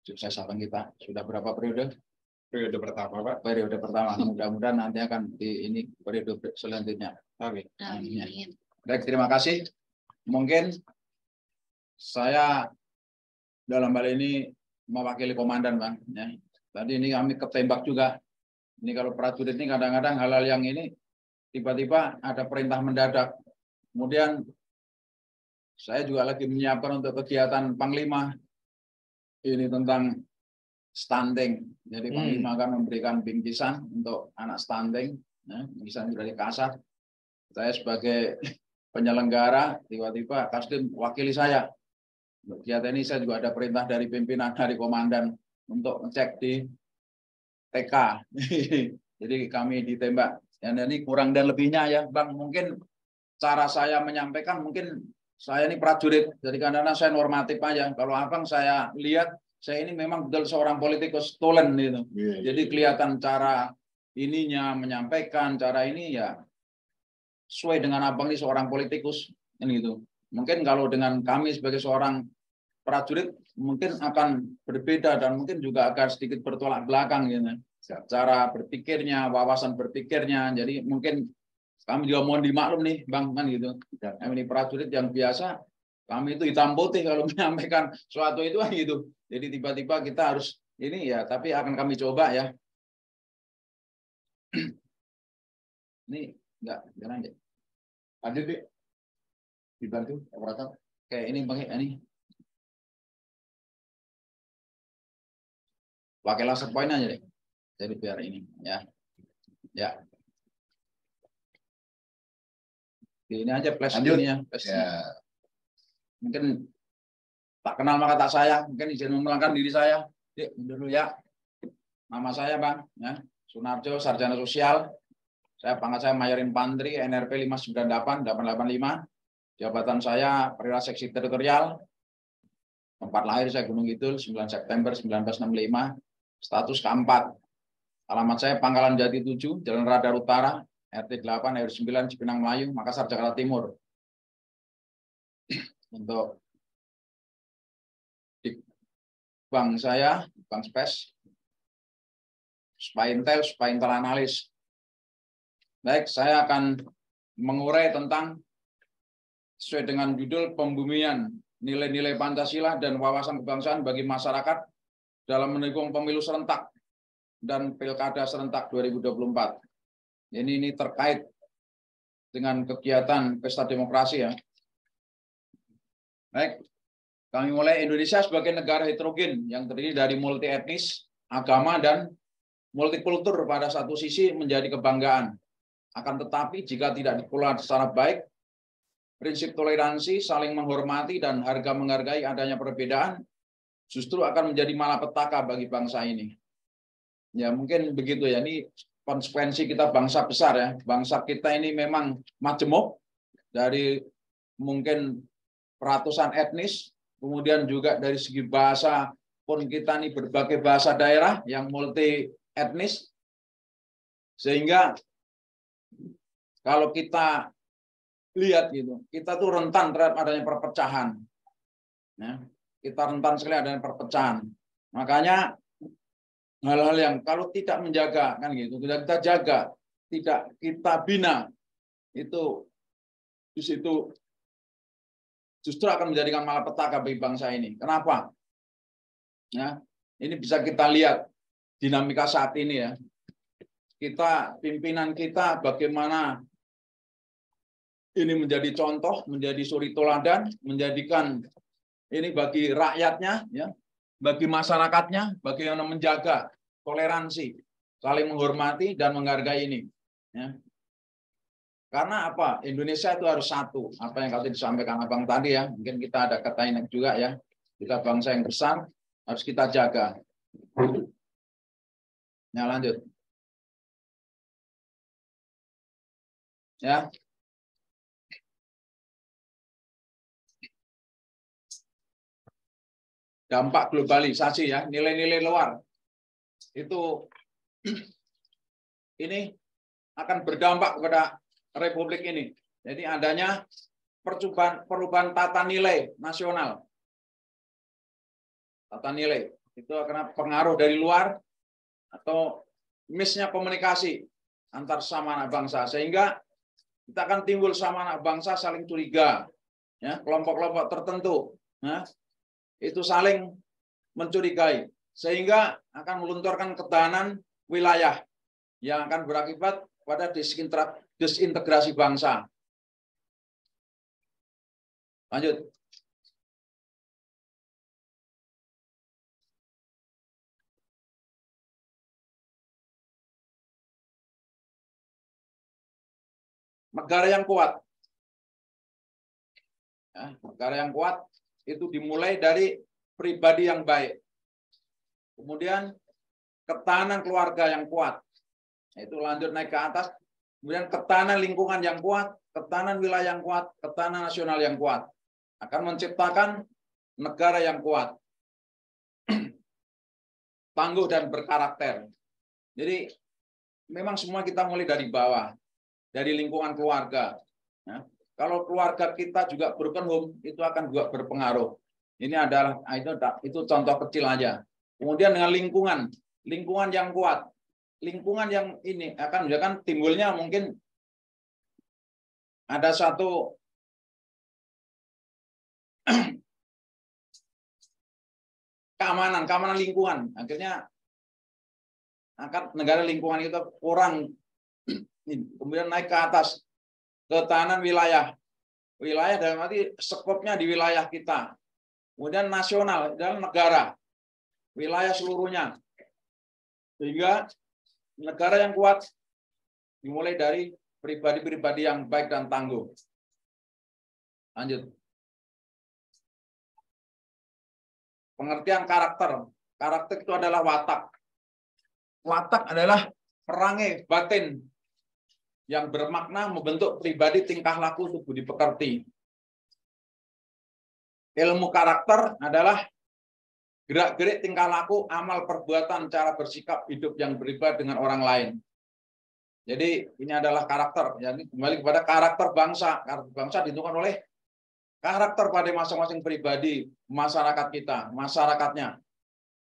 S5: Sukses abang kita. Sudah berapa periode?
S4: Periode pertama, Pak.
S5: Periode pertama. Mudah-mudahan nanti akan di ini periode selanjutnya. Oke.
S3: Amin.
S5: Baik, terima kasih. Mungkin saya dalam hal ini mewakili komandan, Bang. Ya. Tadi ini kami ketembak juga. Ini kalau prajurit ini kadang-kadang hal-hal yang ini tiba-tiba ada perintah mendadak. Kemudian saya juga lagi menyiapkan untuk kegiatan Panglima ini tentang stunting. Jadi Panglima akan memberikan bingkisan untuk anak stunting, ya, bingkisan dari kasar. Saya sebagai penyelenggara tiba-tiba Kasdim wakili saya. Kegiatan ini saya juga ada perintah dari pimpinan, dari komandan untuk ngecek di TK. Jadi kami ditembak. Dan ini kurang dan lebihnya ya, Bang. Mungkin cara saya menyampaikan, mungkin saya ini prajurit. Jadi kadang-kadang saya normatif aja. Kalau Abang saya lihat, saya ini memang betul seorang politikus stolen gitu. Jadi kelihatan cara ininya menyampaikan, cara ini ya sesuai dengan Abang ini seorang politikus kan gitu. Mungkin kalau dengan kami sebagai seorang prajurit mungkin akan berbeda dan mungkin juga agak sedikit bertolak belakang gitu. Cara berpikirnya, wawasan berpikirnya. Jadi mungkin kami juga mohon dimaklum nih, Bang, kan gitu. Kami ini prajurit yang biasa, kami itu hitam putih kalau menyampaikan suatu itu gitu. Jadi tiba-tiba kita harus ini ya, tapi akan kami coba ya. Ini enggak jalan deh.
S1: Ada deh, dibantu operator.
S5: Oke, ini Bang, ini pakai laser point aja deh. Jadi biar ini ya. Ya. Ini aja flash ini ya. Mungkin tak kenal maka tak saya, mungkin izin memulangkan diri saya. Dulu ya. Nama saya Bang, ya. Sunarjo, Sarjana Sosial. Pangkat saya Mayor Infanteri, NRP 598-885. Jabatan saya Perwira Seksi Teritorial. Tempat lahir saya Gunung Kidul, 9 September 1965. Status keempat. Alamat saya Pangkalan Jati 7, Jalan Radar Utara, RT 8, RW 9, Cipinang Melayu, Makassar, Jakarta Timur. Untuk bank saya, bank Spes, Spaintel Analis. Baik, saya akan mengurai tentang sesuai dengan judul pembumian nilai-nilai Pancasila dan wawasan kebangsaan bagi masyarakat dalam mendukung pemilu serentak dan pilkada serentak 2024. Ini terkait dengan kegiatan pesta demokrasi ya. Baik, kami mulai. Indonesia sebagai negara heterogen yang terdiri dari multi etnis, agama, dan multikultur pada satu sisi menjadi kebanggaan. Akan tetapi jika tidak dikelola secara baik, prinsip toleransi, saling menghormati, dan harga menghargai adanya perbedaan justru akan menjadi malapetaka bagi bangsa ini. Ya mungkin begitu ya, ini konsekuensi kita bangsa besar ya. Bangsa kita ini memang majemuk dari mungkin ratusan etnis, kemudian juga dari segi bahasa pun kita nih berbagai bahasa daerah yang multi etnis, sehingga kalau kita lihat gitu, kita tuh rentan terhadap adanya perpecahan. Ya, kita rentan sekali adanya perpecahan. Makanya hal-hal yang kalau tidak menjaga kan gitu, tidak kita jaga, tidak kita bina, itu di situ justru akan menjadikan malapetaka bagi bangsa ini. Kenapa? Ya, ini bisa kita lihat dinamika saat ini ya. Kita, pimpinan kita bagaimana ini menjadi contoh, menjadi suri teladan, menjadikan ini bagi rakyatnya, ya, bagi masyarakatnya, bagaimana menjaga toleransi, saling menghormati dan menghargai ini. Ya. Karena apa? Indonesia itu harus satu. Apa yang tadi disampaikan Abang tadi ya, mungkin kita ada kata ini juga ya. Kita bangsa yang besar, harus kita jaga. Ya, lanjut. Ya. Dampak globalisasi ya, nilai-nilai luar itu ini akan berdampak kepada Republik ini. Jadi adanya perubahan tata nilai nasional. Tata nilai itu akan pengaruh dari luar atau misnya komunikasi antar sama anak bangsa, sehingga kita akan timbul sama anak bangsa saling curiga, ya, kelompok-kelompok tertentu, ya, itu saling mencurigai, sehingga akan melunturkan ketahanan wilayah yang akan berakibat pada disintegrasi bangsa. Lanjut. Negara yang kuat. Ya, negara yang kuat itu dimulai dari pribadi yang baik. Kemudian ketahanan keluarga yang kuat. Itu lanjut naik ke atas. Kemudian ketahanan lingkungan yang kuat, ketahanan wilayah yang kuat, ketahanan nasional yang kuat. Akan menciptakan negara yang kuat. Tangguh dan berkarakter. Jadi memang semua kita mulai dari bawah. Dari lingkungan keluarga. Ya. Kalau keluarga kita juga broken home, itu akan juga berpengaruh. Ini adalah itu contoh kecil aja. Kemudian dengan lingkungan yang kuat, lingkungan yang ini akan menjadikan timbulnya mungkin ada satu keamanan lingkungan. Akhirnya akan negara lingkungan itu kurang. Kemudian naik ke atas, ketahanan wilayah. Wilayah dalam arti skopnya di wilayah kita. Kemudian nasional dalam negara, wilayah seluruhnya. Sehingga negara yang kuat dimulai dari pribadi-pribadi yang baik dan tangguh. Lanjut. Pengertian karakter. Karakter itu adalah watak. Watak adalah perangai batin yang bermakna membentuk pribadi, tingkah laku, budi pekerti. Ilmu karakter adalah gerak-gerik tingkah laku, amal perbuatan, cara bersikap hidup yang berbeda dengan orang lain. Jadi ini adalah karakter. Jadi kembali kepada karakter bangsa. Karakter bangsa ditentukan oleh karakter pada masing-masing pribadi, masyarakat kita, masyarakatnya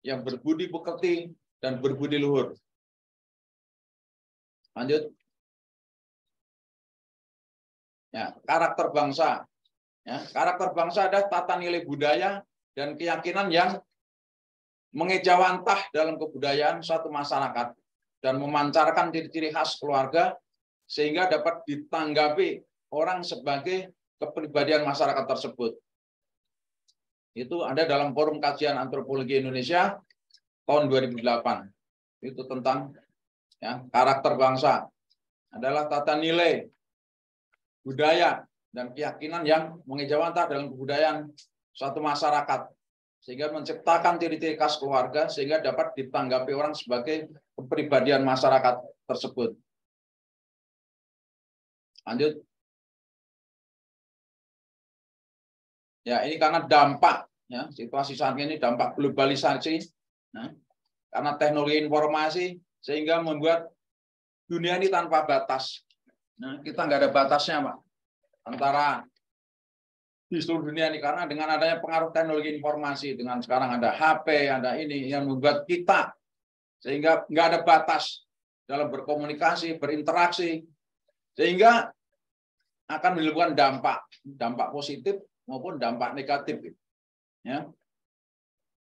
S5: yang berbudi pekerti dan berbudi luhur. Lanjut. Ya, karakter bangsa. Ya, karakter bangsa ada tata nilai budaya dan keyakinan yang mengejawantah dalam kebudayaan suatu masyarakat dan memancarkan ciri-ciri khas keluarga sehingga dapat ditanggapi orang sebagai kepribadian masyarakat tersebut. Itu ada dalam Forum Kajian Antropologi Indonesia tahun 2008. Itu tentang ya, karakter bangsa adalah tata nilai budaya dan keyakinan yang mengejawantah dalam kebudayaan suatu masyarakat sehingga menciptakan ciri-ciri khas keluarga sehingga dapat ditanggapi orang sebagai kepribadian masyarakat tersebut. Lanjut. Ya, ini karena dampak, ya, situasi saat ini dampak globalisasi, nah, karena teknologi informasi sehingga membuat dunia ini tanpa batas. Nah, kita nggak ada batasnya, Pak, antara di seluruh dunia ini, karena dengan adanya pengaruh teknologi informasi, dengan sekarang ada HP, ada ini yang membuat kita sehingga nggak ada batas dalam berkomunikasi, berinteraksi, sehingga akan menimbulkan dampak positif maupun dampak negatif. Ya.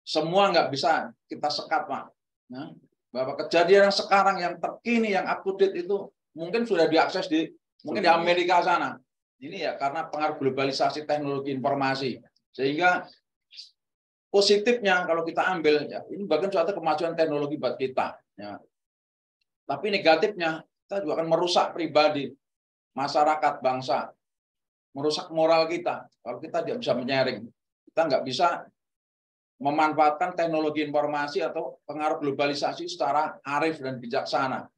S5: Semua nggak bisa kita sekat, Pak. Nah, bahwa kejadian yang sekarang yang terkini, yang up to date itu mungkin sudah diakses mungkin di Amerika sana. Ini ya karena pengaruh globalisasi teknologi informasi. Sehingga positifnya kalau kita ambil, ya, ini bahkan suatu kemajuan teknologi buat kita. Ya. Tapi negatifnya, kita juga akan merusak pribadi, masyarakat, bangsa. Merusak moral kita. Kalau kita tidak bisa menyaring, kita nggak bisa memanfaatkan teknologi informasi atau pengaruh globalisasi secara arif dan bijaksana.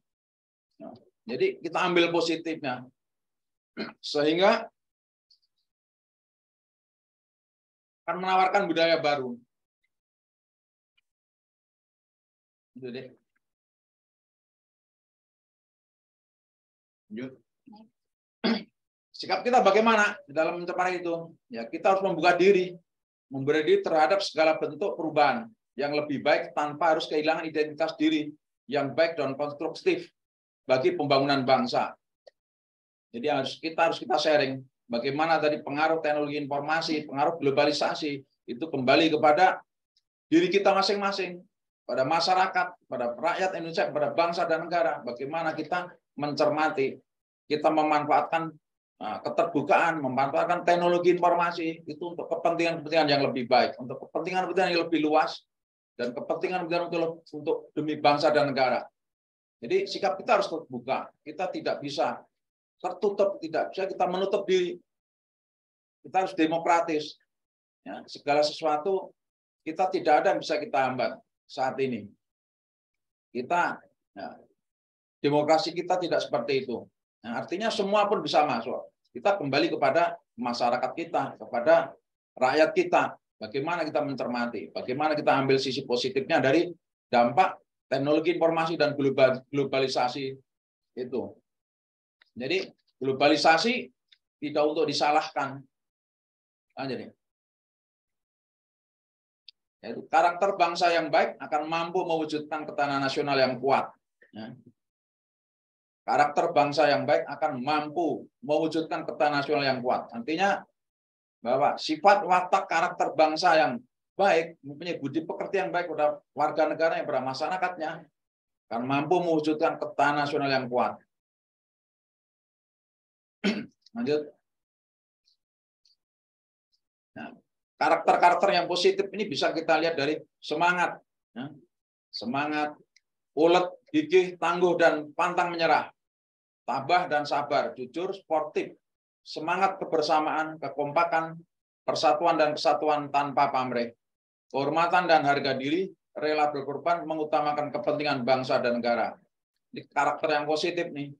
S5: Jadi kita ambil positifnya, sehingga akan menawarkan budaya baru. Itu deh. Sikap kita bagaimana di dalam mencapai itu? Ya, kita harus membuka diri, memberi diri terhadap segala bentuk perubahan yang lebih baik tanpa harus kehilangan identitas diri yang baik dan konstruktif bagi pembangunan bangsa. Jadi kita harus sharing bagaimana tadi pengaruh teknologi informasi, pengaruh globalisasi itu kembali kepada diri kita masing-masing, pada masyarakat, pada rakyat Indonesia, pada bangsa dan negara. Bagaimana kita mencermati, kita memanfaatkan keterbukaan, memanfaatkan teknologi informasi itu untuk kepentingan-kepentingan yang lebih baik, untuk kepentingan-kepentingan yang lebih luas, dan kepentingan-kepentingan untuk demi bangsa dan negara. Jadi sikap kita harus terbuka. Kita tidak bisa tertutup, tidak bisa kita menutup diri. Kita harus demokratis. Ya, segala sesuatu kita tidak ada yang bisa kita hambat saat ini. Kita, ya, demokrasi kita tidak seperti itu. Nah, artinya semua pun bisa masuk. Kita kembali kepada masyarakat kita, kepada rakyat kita. Bagaimana kita mencermati, bagaimana kita ambil sisi positifnya dari dampak teknologi informasi dan globalisasi itu. Jadi globalisasi tidak untuk disalahkan. Jadi, yaitu karakter bangsa yang baik akan mampu mewujudkan ketahanan nasional yang kuat. Ya. Karakter bangsa yang baik akan mampu mewujudkan ketahanan nasional yang kuat. Artinya bahwa sifat watak karakter bangsa yang baik, mempunyai budi pekerti yang baik pada warga negara yang pada masyarakatnya, akan mampu mewujudkan ketahanan nasional yang kuat. Lanjut. Nah, karakter-karakter yang positif ini bisa kita lihat dari semangat, ya. Semangat, ulet, gigih, tangguh, dan pantang menyerah. Tabah dan sabar, jujur, sportif, semangat kebersamaan, kekompakan, persatuan dan kesatuan tanpa pamrih, kehormatan dan harga diri, rela berkorban, mengutamakan kepentingan bangsa dan negara. Ini karakter yang positif nih.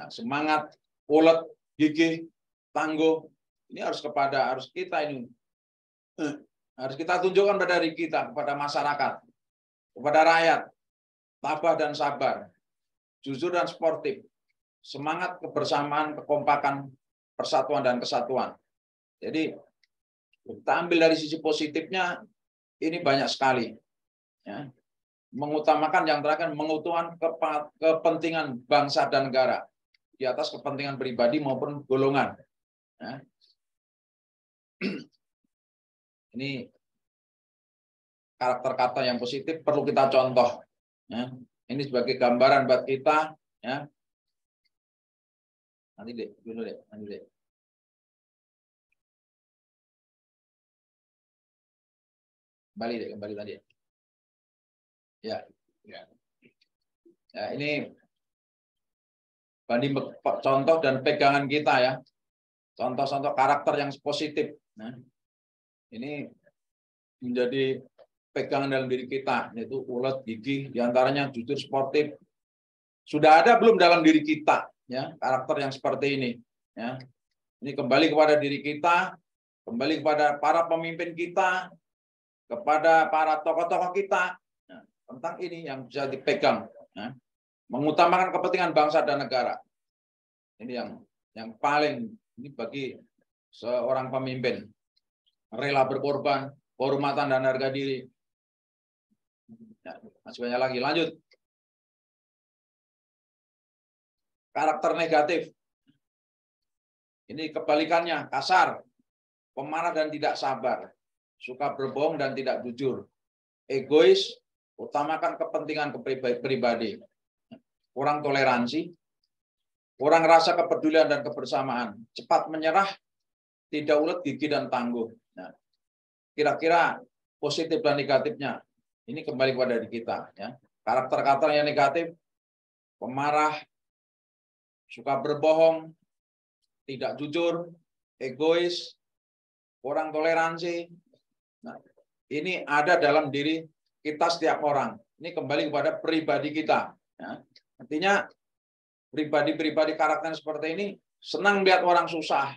S5: Nah, semangat, ulet, gigih, tangguh, ini harus kita ini harus kita tunjukkan pada diri kita, kepada masyarakat, kepada rakyat, tabah dan sabar, jujur dan sportif, semangat kebersamaan, kekompakan, persatuan dan kesatuan. Jadi kita ambil dari sisi positifnya, ini banyak sekali. Ya. Mengutamakan yang terakhir, mengutamakan kepentingan bangsa dan negara di atas kepentingan pribadi maupun golongan. Ya. Ini karakter-karakter yang positif perlu kita contoh. Ya. Ini sebagai gambaran buat kita. Ya. Nanti dulu deh. Kembali tadi. Ya. Ya, ini banding contoh dan pegangan kita ya. Contoh-contoh karakter yang positif. Nah, ini menjadi pegangan dalam diri kita, yaitu ulet, gigih, diantaranya jujur, sportif. Sudah ada belum dalam diri kita, ya, karakter yang seperti ini? Ya, ini kembali kepada diri kita, kembali kepada para pemimpin kita, kepada para tokoh-tokoh kita, tentang ini yang bisa dipegang, mengutamakan kepentingan bangsa dan negara. Ini yang paling ini bagi seorang pemimpin, rela berkorban, kehormatan dan harga diri. Masih banyak lagi. Lanjut. Karakter negatif. Ini kebalikannya, kasar, pemarah dan tidak sabar, suka berbohong dan tidak jujur, egois, utamakan kepentingan pribadi, kurang toleransi, kurang rasa kepedulian dan kebersamaan, cepat menyerah, tidak ulet gigi dan tangguh. Nah, kira-kira positif dan negatifnya ini kembali kepada diri kita. Ya. Karakter-karakter yang negatif, pemarah, suka berbohong, tidak jujur, egois, kurang toleransi. Nah, ini ada dalam diri kita setiap orang. Ini kembali kepada pribadi kita. Ya. Artinya pribadi-pribadi karakter seperti ini senang melihat orang susah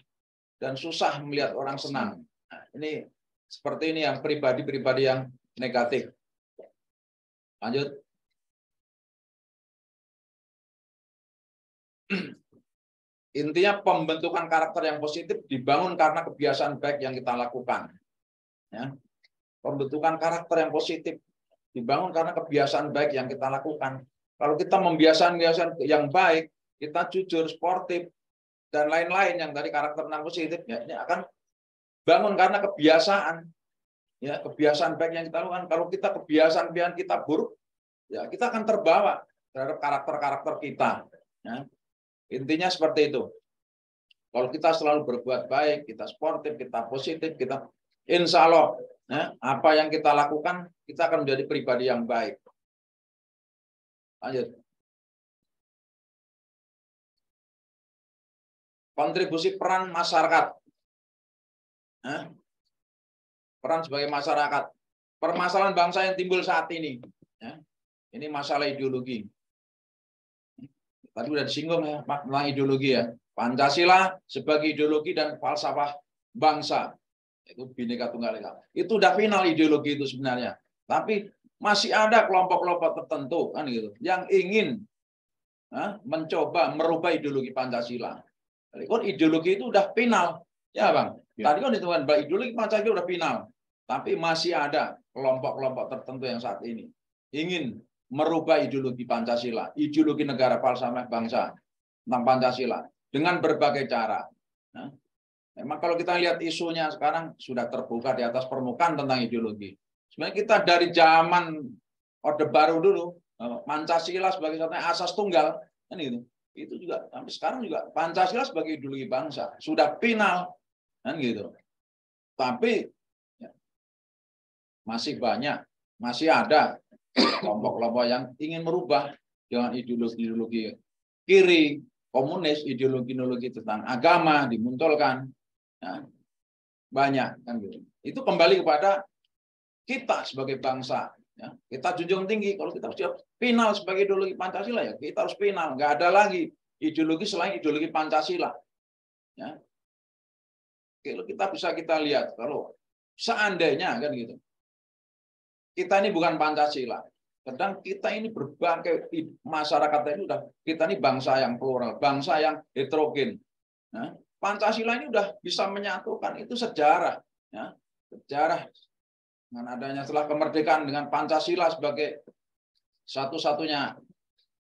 S5: dan susah melihat orang senang. Nah, ini seperti ini yang pribadi-pribadi yang negatif. Lanjut. Intinya pembentukan karakter yang positif dibangun karena kebiasaan baik yang kita lakukan. Ya. Pembentukan karakter yang positif dibangun karena kebiasaan baik yang kita lakukan. Kalau kita membiasakan yang baik, kita jujur, sportif, dan lain-lain yang tadi karakter yang positif, ya, ini akan bangun karena kebiasaan. Ya, kebiasaan baik yang kita lakukan. Kalau kita kebiasaan kita buruk, ya kita akan terbawa terhadap karakter-karakter kita. Ya. Intinya seperti itu. Kalau kita selalu berbuat baik, kita sportif, kita positif, kita insya Allah, ya, apa yang kita lakukan, kita akan menjadi pribadi yang baik. Lanjut. Kontribusi peran masyarakat. Ya. Peran sebagai masyarakat. Permasalahan bangsa yang timbul saat ini. Ya. Ini masalah ideologi. Tadi sudah disinggung ya, tentang ideologi ya. Pancasila sebagai ideologi dan falsafah bangsa. Itu Bhinneka Tunggal Ika. Itu udah final ideologi itu sebenarnya. Tapi masih ada kelompok-kelompok tertentu kan gitu yang ingin mencoba merubah ideologi Pancasila. Jadi kan ideologi itu udah final. Ya Bang. Ya. Tadi kan ditemukan bahwa ideologi Pancasila udah final. Tapi masih ada kelompok-kelompok tertentu yang saat ini ingin merubah ideologi Pancasila, ideologi negara, falsafah bangsa tentang Pancasila dengan berbagai cara. Nah, memang kalau kita lihat isunya sekarang sudah terbuka di atas permukaan tentang ideologi. Sebenarnya kita dari zaman Orde Baru dulu, Pancasila sebagai satunya asas tunggal, kan gitu. Itu juga sampai sekarang juga Pancasila sebagai ideologi bangsa sudah final, kan gitu. Tapi ya, masih banyak, masih ada kelompok-kelompok yang ingin merubah dengan ideologi kiri, komunis, ideologi tentang agama dimunculkan. Nah, banyak kan gitu. Itu kembali kepada kita sebagai bangsa. Ya. Kita junjung tinggi. Kalau kita siap final sebagai ideologi Pancasila, ya kita harus final. Nggak ada lagi ideologi selain ideologi Pancasila. Ya. Kalau kita lihat, kalau seandainya kan gitu, kita ini bukan Pancasila. Sedang kita ini berbagai masyarakat ini udah, kita ini bangsa yang plural, bangsa yang heterogen. Nah, Pancasila ini udah bisa menyatukan, itu sejarah. Ya. Sejarah dengan adanya setelah kemerdekaan dengan Pancasila sebagai satu-satunya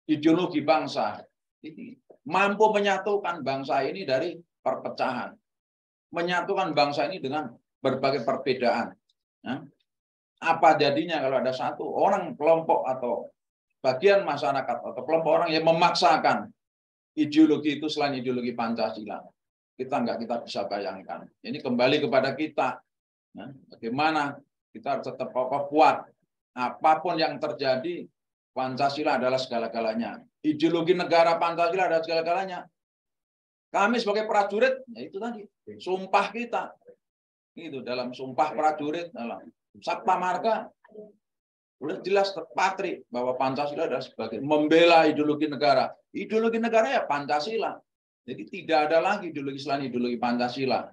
S5: ideologi bangsa, ini mampu menyatukan bangsa ini dari perpecahan. Menyatukan bangsa ini dengan berbagai perbedaan. Ya. Apa jadinya kalau ada satu orang kelompok atau bagian masyarakat atau kelompok orang yang memaksakan ideologi itu selain ideologi Pancasila? Kita bisa bayangkan. Ini kembali kepada kita. Nah, bagaimana kita harus tetap kokoh kuat. Apapun yang terjadi, Pancasila adalah segala-galanya. Ideologi negara Pancasila adalah segala-galanya. Kami sebagai prajurit, ya itu tadi, sumpah kita. Itu dalam sumpah prajurit, dalam Sabta Marga udah jelas terpatri bahwa Pancasila adalah sebagai membela ideologi negara. Ideologi negara ya Pancasila. Jadi tidak ada lagi ideologi selain ideologi Pancasila.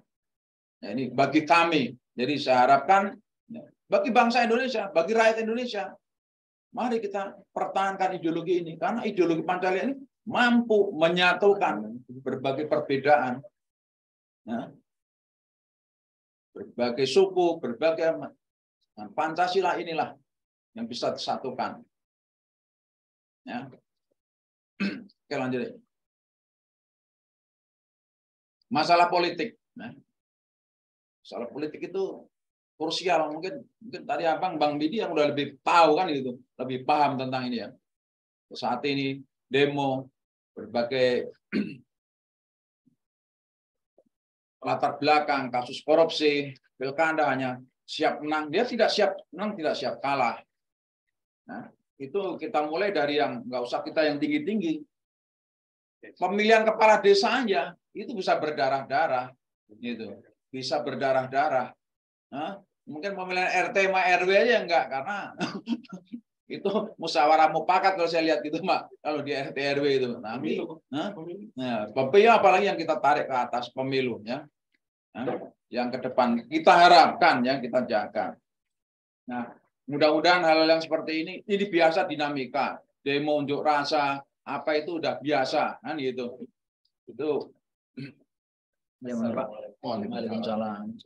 S5: Ya, ini bagi kami. Jadi saya harapkan bagi bangsa Indonesia, bagi rakyat Indonesia, mari kita pertahankan ideologi ini. Karena ideologi Pancasila ini mampu menyatukan berbagai perbedaan. Ya. Berbagai suku, berbagai Pancasila inilah yang bisa disatukan. Ya. Oke, lanjut. Masalah politik. Nah, masalah politik itu krusial. Mungkin tadi Bang Bidi yang udah lebih tahu kan itu, lebih paham tentang ini ya. Saat ini demo berbagai latar belakang, kasus korupsi, pilkada hanya siap menang, dia tidak siap menang, tidak siap kalah. Nah, itu kita mulai dari yang nggak usah kita yang tinggi-tinggi. Pemilihan kepala desa aja itu bisa berdarah-darah, gitu, bisa berdarah-darah. Nah, mungkin pemilihan RT sama RW aja enggak, karena itu musyawarah mufakat kalau saya lihat gitu, Mak. Kalau di RT RW itu. Nah, pemilu apalagi yang kita tarik ke atas pemilu ya. Nah, yang ke depan kita harapkan ya, kita jaga. Nah, mudah-mudahan hal yang seperti ini biasa dinamika. Demo unjuk rasa apa itu udah biasa kan gitu. Itu gimana Pak? Waalaikumsalam.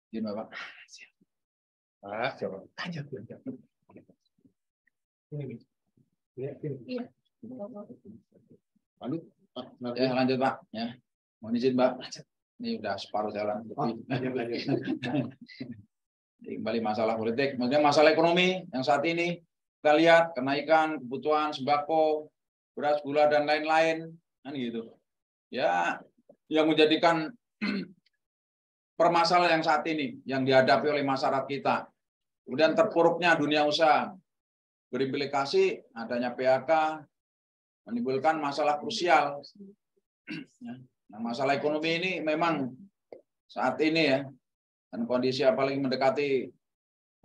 S5: Gimana Pak? Ya, lanjut Pak. Ya, mohon izin Pak. Ini udah separuh jalan. Kembali masalah politik, maksudnya masalah ekonomi yang saat ini kita lihat kenaikan kebutuhan sembako, beras, gula dan lain-lain, kan gitu. Ya, yang menjadikan permasalahan yang saat ini yang dihadapi oleh masyarakat kita. Kemudian terpuruknya dunia usaha, berimplikasi adanya PHK, menimbulkan masalah krusial. Nah, masalah ekonomi ini memang saat ini ya, dan kondisi apalagi mendekati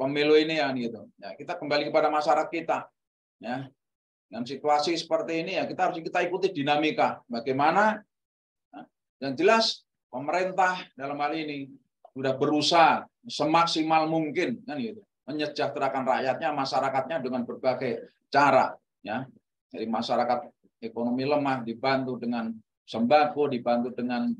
S5: pemilu ini ya gitu. Ya, kita kembali kepada masyarakat kita. Ya, dengan situasi seperti ini ya kita harus ikuti dinamika. Bagaimana? Yang jelas pemerintah dalam hal ini sudah berusaha semaksimal mungkin kan gitu, menyejahterakan rakyatnya, masyarakatnya dengan berbagai cara ya. Dari masyarakat ekonomi lemah dibantu dengan sembako, dibantu dengan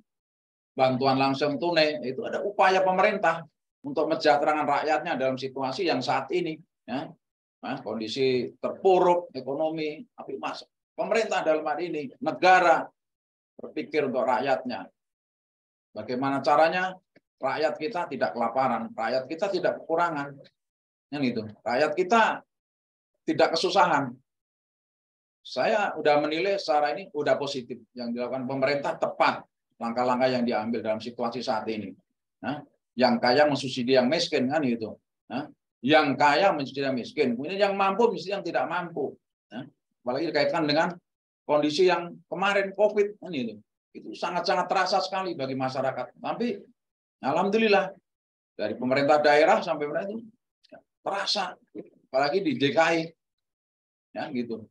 S5: bantuan langsung tunai, itu ada upaya pemerintah untuk mensejahterakan rakyatnya dalam situasi yang saat ini ya. Nah, kondisi terpuruk ekonomi, tapi pemerintah dalam hal ini negara berpikir untuk rakyatnya. Bagaimana caranya rakyat kita tidak kelaparan, rakyat kita tidak kekurangan. Yang itu, rakyat kita tidak kesusahan. Saya udah menilai secara ini udah positif yang dilakukan pemerintah tepat langkah-langkah yang diambil dalam situasi saat ini. Nah, yang kaya mensubsidi yang miskin kan gitu. Nah, yang kaya mensubsidi yang miskin, kemudian yang mampu mensubsidi yang tidak mampu. Nah, apalagi dikaitkan dengan kondisi yang kemarin COVID kan gitu. Itu sangat-sangat terasa sekali bagi masyarakat. Tapi alhamdulillah dari pemerintah daerah sampai pemerintah itu terasa, apalagi di DKI, ya gitu.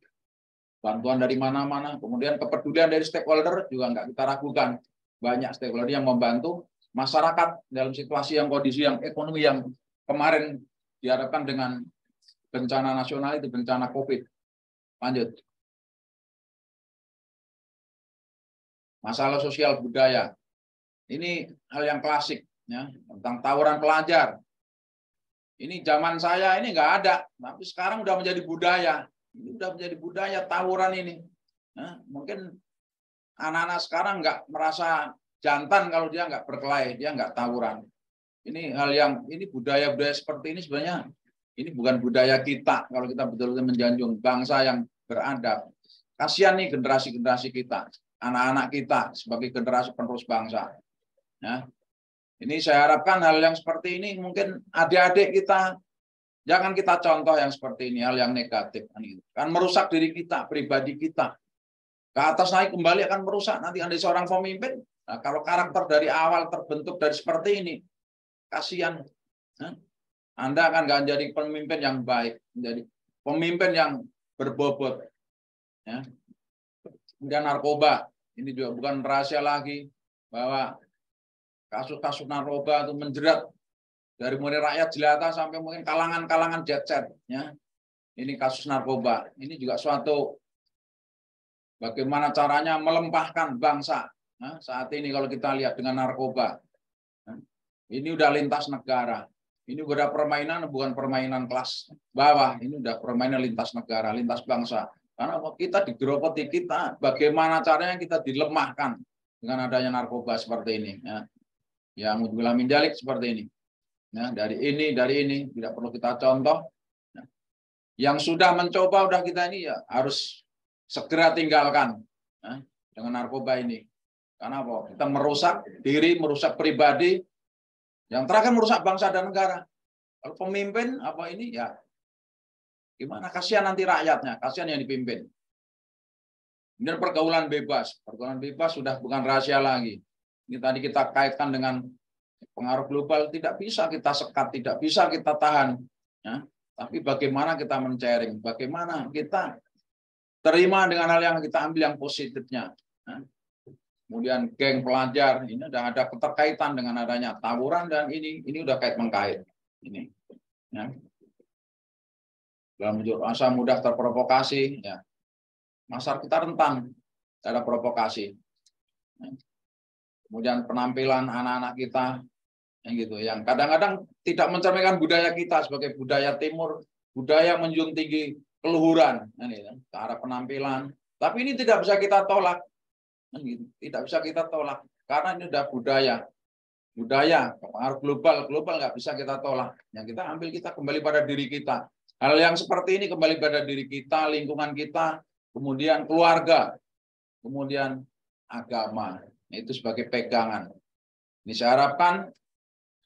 S5: Bantuan dari mana-mana, kemudian kepedulian dari stakeholder juga nggak kita ragukan. Banyak stakeholder yang membantu masyarakat dalam situasi yang kondisi yang ekonomi yang kemarin dihadapkan dengan bencana nasional itu, bencana COVID. Lanjut. Masalah sosial budaya. Ini hal yang klasik ya, tentang tawuran pelajar. Ini zaman saya ini nggak ada, tapi sekarang udah menjadi budaya. Ini udah menjadi budaya tawuran ini. Nah, mungkin anak-anak sekarang nggak merasa jantan kalau dia nggak berkelahi, dia nggak tawuran. Ini hal yang ini budaya-budaya seperti ini sebenarnya ini bukan budaya kita kalau kita betul-betul menjunjung bangsa yang beradab. Kasihan nih generasi-generasi kita, anak-anak kita sebagai generasi penerus bangsa. Nah, ini saya harapkan hal yang seperti ini mungkin adik-adik kita jangan kita contoh yang seperti ini, hal yang negatif. Kan merusak diri kita, pribadi kita. Ke atas naik kembali akan merusak. Nanti Anda seorang pemimpin, nah, kalau karakter dari awal terbentuk dari seperti ini, kasihan. Anda akan nggak jadi pemimpin yang baik, menjadi pemimpin yang berbobot. Ya. Kemudian narkoba, ini juga bukan rahasia lagi, bahwa kasus-kasus narkoba itu menjerat dari mulai rakyat jelata sampai mungkin kalangan-kalangan jet-set, ya. Ini kasus narkoba. Ini juga suatu bagaimana caranya melempahkan bangsa. Nah, saat ini kalau kita lihat dengan narkoba, ini udah lintas negara. Ini udah permainan, bukan permainan kelas bawah. Ini udah permainan lintas negara, lintas bangsa. Karena kita digerogoti, kita bagaimana caranya kita dilemahkan dengan adanya narkoba seperti ini. Ya. Yang bilang menjalik seperti ini. Ya, dari ini tidak perlu kita contoh. Ya. Yang sudah mencoba udah kita ini ya harus segera tinggalkan, ya, dengan narkoba ini. Karena apa? Kita merusak diri, merusak pribadi. Yang terakhir merusak bangsa dan negara. Kalau pemimpin apa ini ya gimana? Kasihan nanti rakyatnya, kasihan yang dipimpin. Ini pergaulan bebas. Pergaulan bebas sudah bukan rahasia lagi. Ini tadi kita kaitkan dengan pengaruh global, tidak bisa kita sekat, tidak bisa kita tahan. Ya. Tapi bagaimana kita men-sharing, bagaimana kita terima dengan hal yang kita ambil yang positifnya. Ya. Kemudian geng pelajar, ini sudah ada keterkaitan dengan adanya tawuran dan ini udah kait-mengkait. Ini. Ya. Dalam masa mudah terprovokasi, ya. Masyarakat kita rentan ada provokasi. Ya. Kemudian penampilan anak-anak kita yang kadang-kadang tidak mencerminkan budaya kita sebagai budaya timur, budaya menjunjung tinggi keluhuran, ke arah penampilan. Tapi ini tidak bisa kita tolak, tidak bisa kita tolak karena ini sudah budaya pengaruh global nggak bisa kita tolak. Yang kita ambil, kita kembali pada diri kita. Hal yang seperti ini kembali pada diri kita, lingkungan kita, kemudian keluarga, kemudian agama. Itu sebagai pegangan. Ini saya harapkan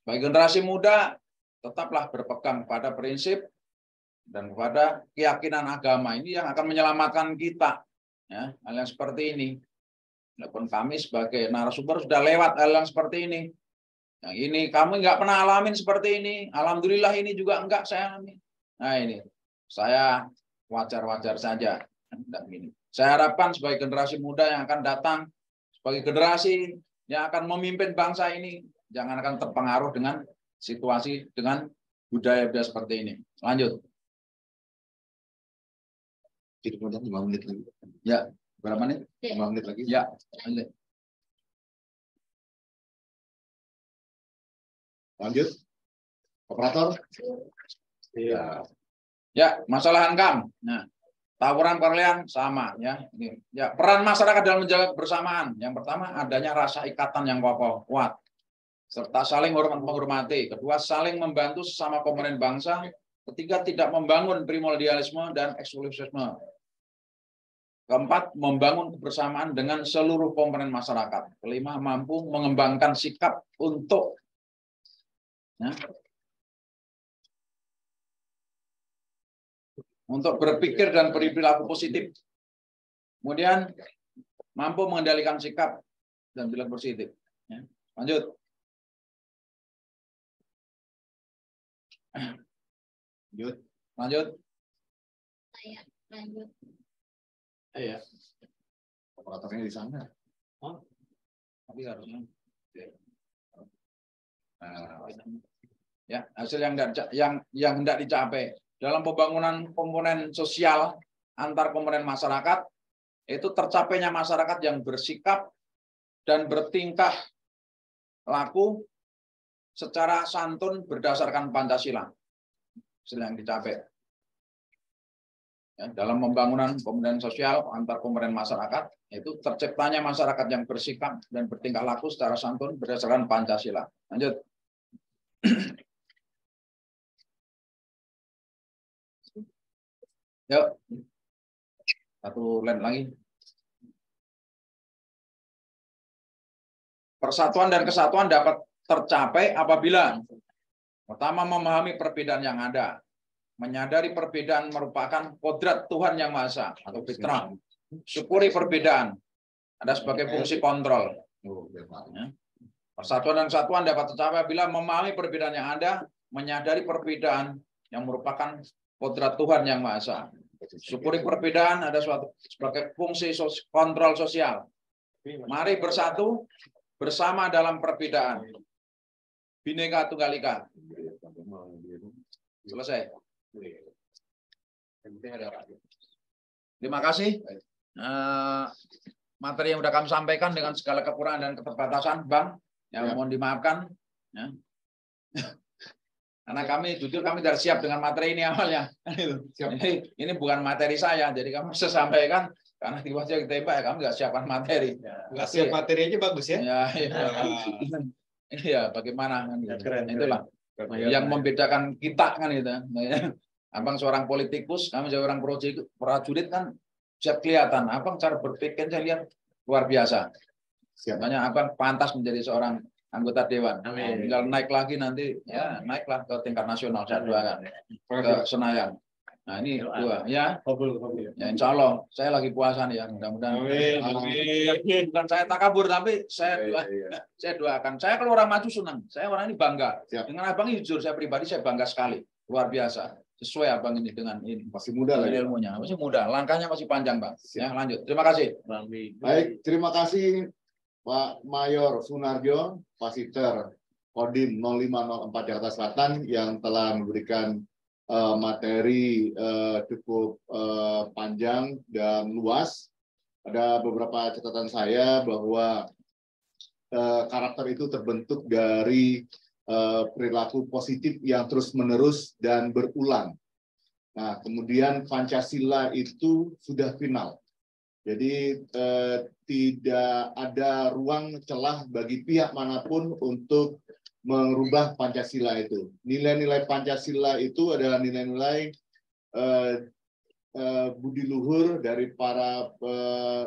S5: bagi generasi muda tetaplah berpegang pada prinsip dan kepada keyakinan agama ini yang akan menyelamatkan kita. Ya, hal yang seperti ini. Walaupun kami sebagai narasumber sudah lewat hal yang seperti ini. Yang ini kamu nggak pernah alamin seperti ini. Alhamdulillah ini juga enggak saya alami. Nah ini saya wajar-wajar saja. Saya harapkan sebagai generasi muda yang akan datang, sebagai generasi yang akan memimpin bangsa ini, jangan akan terpengaruh dengan situasi, dengan budaya-budaya seperti ini. Lanjut.
S1: Jadi kemudian 5 menit lagi.
S5: Ya, berapa menit?
S1: 5 menit lagi.
S5: Ya, lanjut.
S1: Lanjut. Operator.
S5: Iya. Ya, masalah hankam. Nah, tawuran perlian sama ya. Ini ya, peran masyarakat dalam menjaga kebersamaan. Yang pertama adanya rasa ikatan yang kokoh, kuat, serta saling menghormati. Kedua, saling membantu sesama komponen bangsa. Ketiga, tidak membangun primordialisme dan eksklusivisme. Keempat, membangun kebersamaan dengan seluruh komponen masyarakat. Kelima, mampu mengembangkan sikap untuk berpikir dan berperilaku positif. Kemudian mampu mengendalikan sikap dan perilaku positif. Ya. Lanjut. Lanjut.
S3: Saya lanjut.
S1: Iya. Operatornya di sana.
S5: Oh. Tapi harusnya. Ya, hasil yang hendak dicapai dalam pembangunan komponen sosial antar komponen masyarakat itu tercapainya masyarakat yang bersikap dan bertingkah laku secara santun berdasarkan Pancasila. Hasil yang dicapai. Ya, dalam pembangunan komponen sosial antar komponen masyarakat itu terciptanya masyarakat yang bersikap dan bertingkah laku secara santun berdasarkan Pancasila. Lanjut. Yuk. Satu line lagi. Persatuan dan kesatuan dapat tercapai apabila pertama memahami perbedaan yang ada. Menyadari perbedaan merupakan kodrat Tuhan Yang Maha Esa atau fitrah. Syukuri perbedaan. Ada sebagai fungsi kontrol. Persatuan dan kesatuan dapat tercapai apabila memahami perbedaan yang ada, menyadari perbedaan yang merupakan kodrat Tuhan Yang Maha Esa. Syukuri perbedaan ada suatu sebagai fungsi kontrol sosial. Mari bersatu bersama dalam perbedaan. Bhinneka Tunggal Ika. Selesai. Terima kasih. Materi yang sudah kami sampaikan dengan segala kekurangan dan keterbatasan, Bang, yang mohon dimaafkan. Ya. Karena kami jujur kami tidak siap dengan materi ini awalnya. Jadi, ini bukan materi saya, jadi kami bisa sampaikan karena tiba-tiba ditembak ya kami nggak siapkan materi.
S4: Nggak siap materi aja bagus ya.
S5: Iya, bagaimana kan?
S4: Keren,
S5: itulah yang membedakan kita kan itu. Abang seorang politikus, kami seorang prajurit kan siap kelihatan. Abang cara berpikir saya lihat luar biasa. Makanya abang pantas menjadi seorang anggota dewan. Tinggal naik lagi nanti, ya naiklah ke tingkat nasional, saya doakan ke Senayan. Nah ini dua, ya. Ya insya Allah, saya lagi puasa nih ya, mudah-mudahan. Bukan saya takabur, tapi saya doakan. Saya kalau orang maju senang, saya orang ini bangga. Dengan abang ini jujur, saya pribadi saya bangga sekali, luar biasa. Sesuai abang ini dengan ini.
S1: Masih muda lah
S5: ilmunya, masih muda, langkahnya masih panjang, Bang. Ya lanjut, terima kasih.
S1: Baik, terima kasih Pak Mayor Sunarjo, Pasiter Kodim 0504 Jakarta Selatan yang telah memberikan materi cukup panjang dan luas. Ada beberapa catatan saya bahwa karakter itu terbentuk dari perilaku positif yang terus-menerus dan berulang. Nah, kemudian Pancasila itu sudah final. Jadi tidak ada ruang celah bagi pihak manapun untuk merubah Pancasila itu. Nilai-nilai Pancasila itu adalah nilai-nilai budi luhur dari para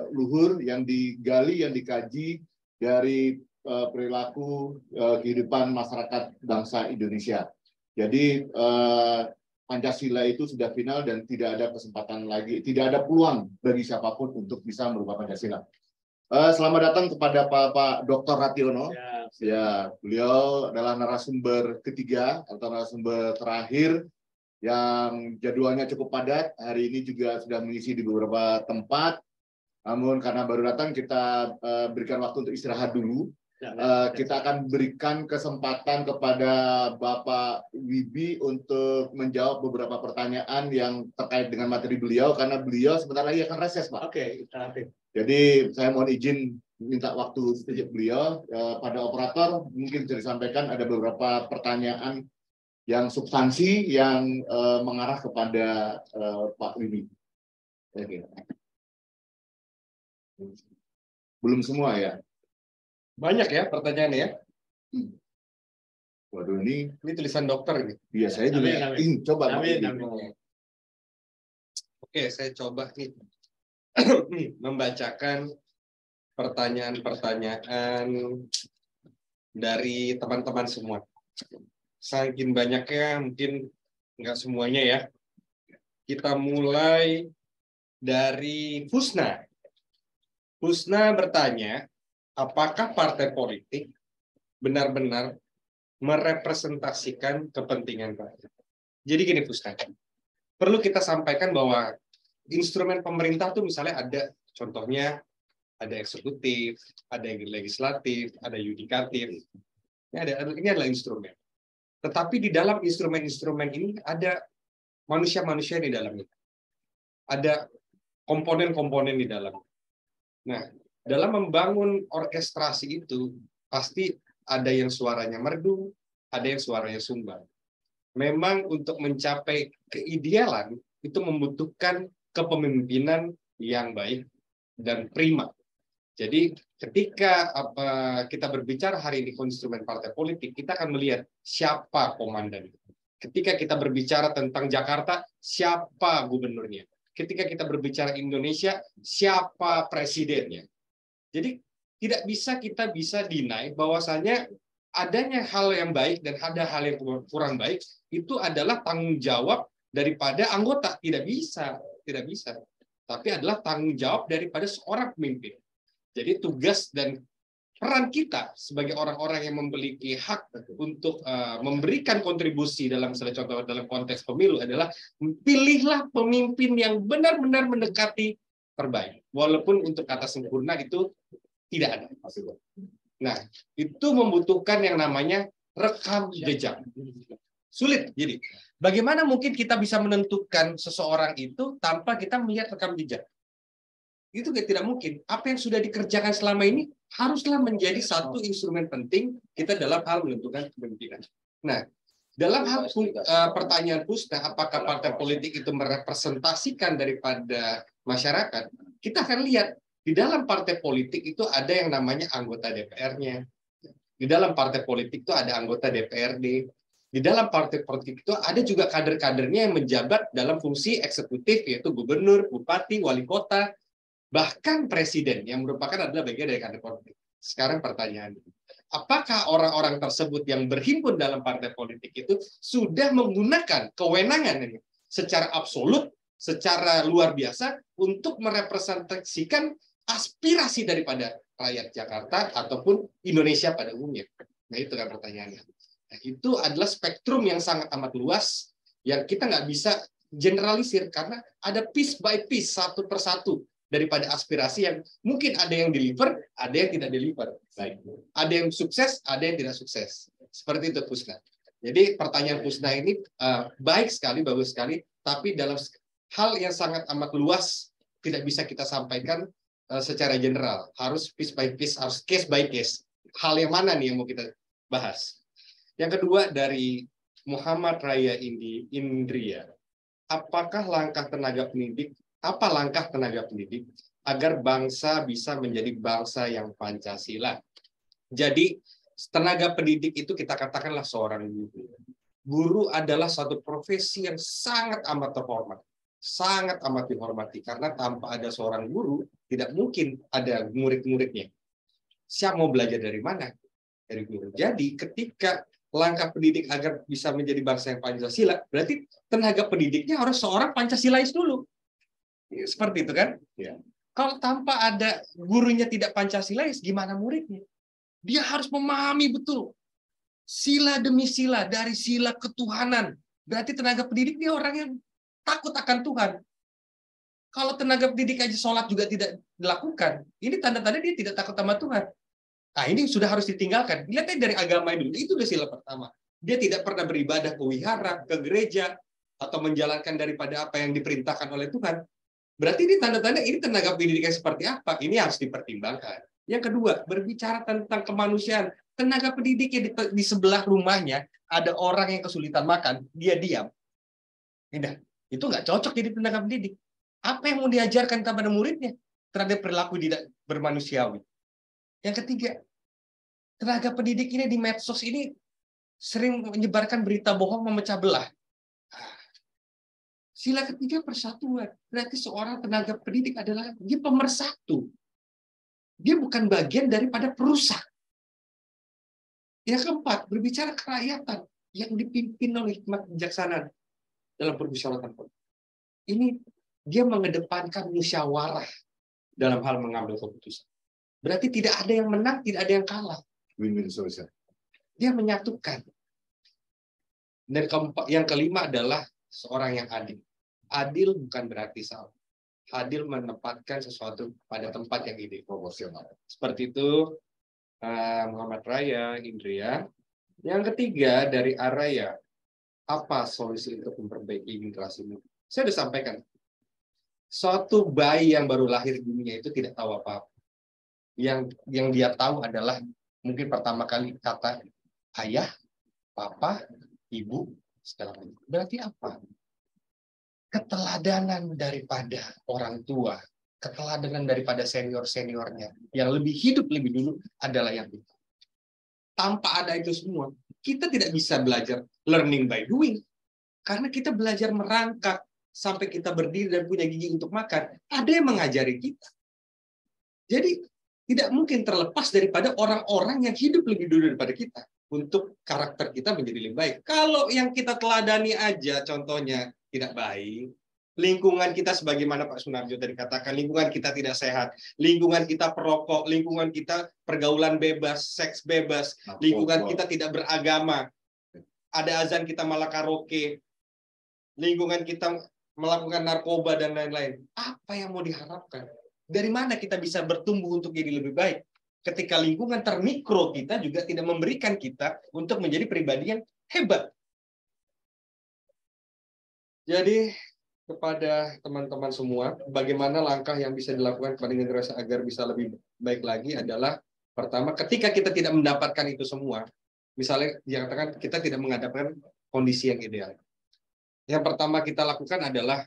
S1: luhur yang digali, yang dikaji dari perilaku kehidupan masyarakat bangsa Indonesia. Jadi Pancasila itu sudah final dan tidak ada kesempatan lagi, tidak ada peluang bagi siapapun untuk bisa merubah Pancasila. Selamat datang kepada Pak Dr. Rationo. Ya, beliau adalah narasumber ketiga atau narasumber terakhir yang jadwalnya cukup padat. Hari ini juga sudah mengisi di beberapa tempat. Namun karena baru datang kita berikan waktu untuk istirahat dulu. Kita akan berikan kesempatan kepada Bapak Wibi untuk menjawab beberapa pertanyaan yang terkait dengan materi beliau karena beliau sebentar lagi akan reses, Pak.
S4: Oke.
S1: Jadi saya mohon izin minta waktu sedikit beliau pada operator mungkin bisa disampaikan ada beberapa pertanyaan yang substansi yang mengarah kepada Pak Wibi. Oke. Belum semua ya.
S4: Banyak ya pertanyaannya ya.
S1: Waduh ini
S4: tulisan dokter ini.
S1: Iya saya juga. Coba.
S4: Oke, saya coba nih membacakan pertanyaan-pertanyaan dari teman-teman semua. Saking banyaknya mungkin nggak semuanya ya. Kita mulai dari Fusna. Fusna bertanya, apakah partai politik benar-benar merepresentasikan kepentingan rakyat? Jadi gini, Fusna, perlu kita sampaikan bahwa instrumen pemerintah itu misalnya ada, contohnya ada eksekutif, ada legislatif, ada yudikatif. Ini adalah instrumen. Tetapi di dalam instrumen-instrumen ini ada manusia-manusia di dalamnya. Ada komponen-komponen di dalamnya. Nah, dalam membangun orkestrasi itu, pasti ada yang suaranya merdu, ada yang suaranya sumbang. Memang untuk mencapai keidealan, itu membutuhkan kepemimpinan yang baik dan prima. Jadi ketika kita berbicara hari ini instrumen partai politik, kita akan melihat siapa komandan. Ketika kita berbicara tentang Jakarta, siapa gubernurnya. Ketika kita berbicara Indonesia, siapa presidennya. Jadi tidak bisa deny bahwasanya adanya hal yang baik dan ada hal yang kurang baik itu adalah tanggung jawab daripada anggota. Tidak bisa. Tapi adalah tanggung jawab daripada seorang pemimpin. Jadi tugas dan peran kita sebagai orang-orang yang memiliki hak untuk memberikan kontribusi dalam contoh dalam konteks pemilu adalah pilihlah pemimpin yang benar-benar mendekati terbaik. Walaupun untuk kata sempurna itu tidak ada. Nah, itu membutuhkan yang namanya rekam jejak. Sulit. Jadi, bagaimana mungkin kita bisa menentukan seseorang itu tanpa kita melihat rekam jejak? Itu tidak mungkin. Apa yang sudah dikerjakan selama ini haruslah menjadi satu instrumen penting kita dalam hal menentukan kepemimpinan. Nah, dalam hal pertanyaan Pusna, apakah partai politik itu merepresentasikan daripada masyarakat? Kita akan lihat di dalam partai politik itu ada yang namanya anggota DPR-nya. Di dalam partai politik itu ada anggota DPRD. Di dalam partai politik itu ada juga kader-kadernya yang menjabat dalam fungsi eksekutif, yaitu gubernur, bupati, wali kota, bahkan presiden yang merupakan adalah bagian dari kader politik. Sekarang pertanyaannya, apakah orang-orang tersebut yang berhimpun dalam partai politik itu sudah menggunakan kewenangan ini secara absolut, secara luar biasa untuk merepresentasikan aspirasi daripada rakyat Jakarta ataupun Indonesia pada umumnya? Nah, itu kan pertanyaannya. Nah, itu adalah spektrum yang sangat amat luas yang kita nggak bisa generalisir karena ada piece by piece, satu persatu daripada aspirasi yang mungkin ada yang deliver, ada yang tidak deliver. Baik. Ada yang sukses, ada yang tidak sukses. Seperti itu Pusna. Jadi pertanyaan Pusna ini baik sekali, bagus sekali, tapi dalam hal yang sangat amat luas tidak bisa kita sampaikan secara general. Harus piece by piece, harus case by case. Hal yang mana nih yang mau kita bahas? Yang kedua dari Muhammad Raya Indria. Apakah langkah tenaga pendidik agar bangsa bisa menjadi bangsa yang Pancasila? Jadi tenaga pendidik itu kita katakanlah seorang guru. Guru adalah satu profesi yang sangat amat terhormat, sangat amat dihormati karena tanpa ada seorang guru tidak mungkin ada murid-muridnya. Siapa mau belajar dari mana? Dari guru. Jadi ketika langkah pendidik agar bisa menjadi bangsa yang Pancasila, berarti tenaga pendidiknya harus seorang Pancasilais dulu. Seperti itu kan? Ya. Kalau tanpa ada gurunya tidak Pancasilais, gimana muridnya? Dia harus memahami betul sila demi sila, dari sila ketuhanan. Berarti tenaga pendidik dia orang yang takut akan Tuhan. Kalau tenaga pendidik aja sholat juga tidak dilakukan, ini tanda-tanda dia tidak takut sama Tuhan. Nah, ini sudah harus ditinggalkan. Lihatnya dari agama dulu. Itu udah sila pertama. Dia tidak pernah beribadah ke wihara, ke gereja, atau menjalankan daripada apa yang diperintahkan oleh Tuhan. Berarti ini tanda-tanda ini tenaga pendidikan seperti apa? Ini harus dipertimbangkan. Yang kedua, berbicara tentang kemanusiaan. Tenaga pendidik yang di sebelah rumahnya ada orang yang kesulitan makan, dia diam. Tidak. Itu nggak cocok jadi tenaga pendidik. Apa yang mau diajarkan kepada muridnya terhadap perilaku tidak bermanusiawi? Yang ketiga, tenaga pendidik ini di medsos ini sering menyebarkan berita bohong, memecah belah. Sila ketiga persatuan. Berarti seorang tenaga pendidik adalah dia pemersatu. Dia bukan bagian daripada perusak. Yang keempat, berbicara kerakyatan yang dipimpin oleh hikmat kebijaksanaan dalam permusyawaratan politik. Ini dia mengedepankan musyawarah dalam hal mengambil keputusan. Berarti tidak ada yang menang, tidak ada yang kalah.
S1: Win-win solution.
S4: Dia menyatukan. Dan yang kelima adalah seorang yang adil. Adil bukan berarti salah. Adil menempatkan sesuatu pada tempat yang ideal, proporsional. Seperti itu Muhammad Raya Indria. Yang ketiga dari Araya, apa solusi untuk memperbaiki imigrasi? Saya sudah sampaikan. Suatu bayi yang baru lahir di dunia itu tidak tahu apa-apa. Yang dia tahu adalah mungkin pertama kali kata ayah, papa, ibu, segala macam. Berarti apa? Keteladanan daripada orang tua, keteladanan daripada senior-seniornya yang lebih hidup lebih dulu adalah yang itu. Tanpa ada itu semua, kita tidak bisa belajar learning by doing. Karena kita belajar merangkak sampai kita berdiri dan punya gigi untuk makan. Ada yang mengajari kita. Jadi tidak mungkin terlepas daripada orang-orang yang hidup lebih dulu daripada kita untuk karakter kita menjadi lebih baik. Kalau yang kita teladani aja contohnya tidak baik, lingkungan kita sebagaimana Pak Sunarjo tadi katakan, lingkungan kita tidak sehat, lingkungan kita perokok, lingkungan kita pergaulan bebas, seks bebas, lingkungan kita tidak beragama, ada azan kita malah karaoke, lingkungan kita melakukan narkoba dan lain-lain. Apa yang mau diharapkan? Dari mana kita bisa bertumbuh untuk jadi lebih baik? ketika lingkungan termikro kita juga tidak memberikan kita untuk menjadi pribadi yang hebat. Jadi kepada teman-teman semua, bagaimana langkah yang bisa dilakukan kepada generasi agar bisa lebih baik lagi adalah pertama, ketika kita tidak mendapatkan itu semua, misalnya dikatakan kita tidak menghadapkan kondisi yang ideal. Yang pertama kita lakukan adalah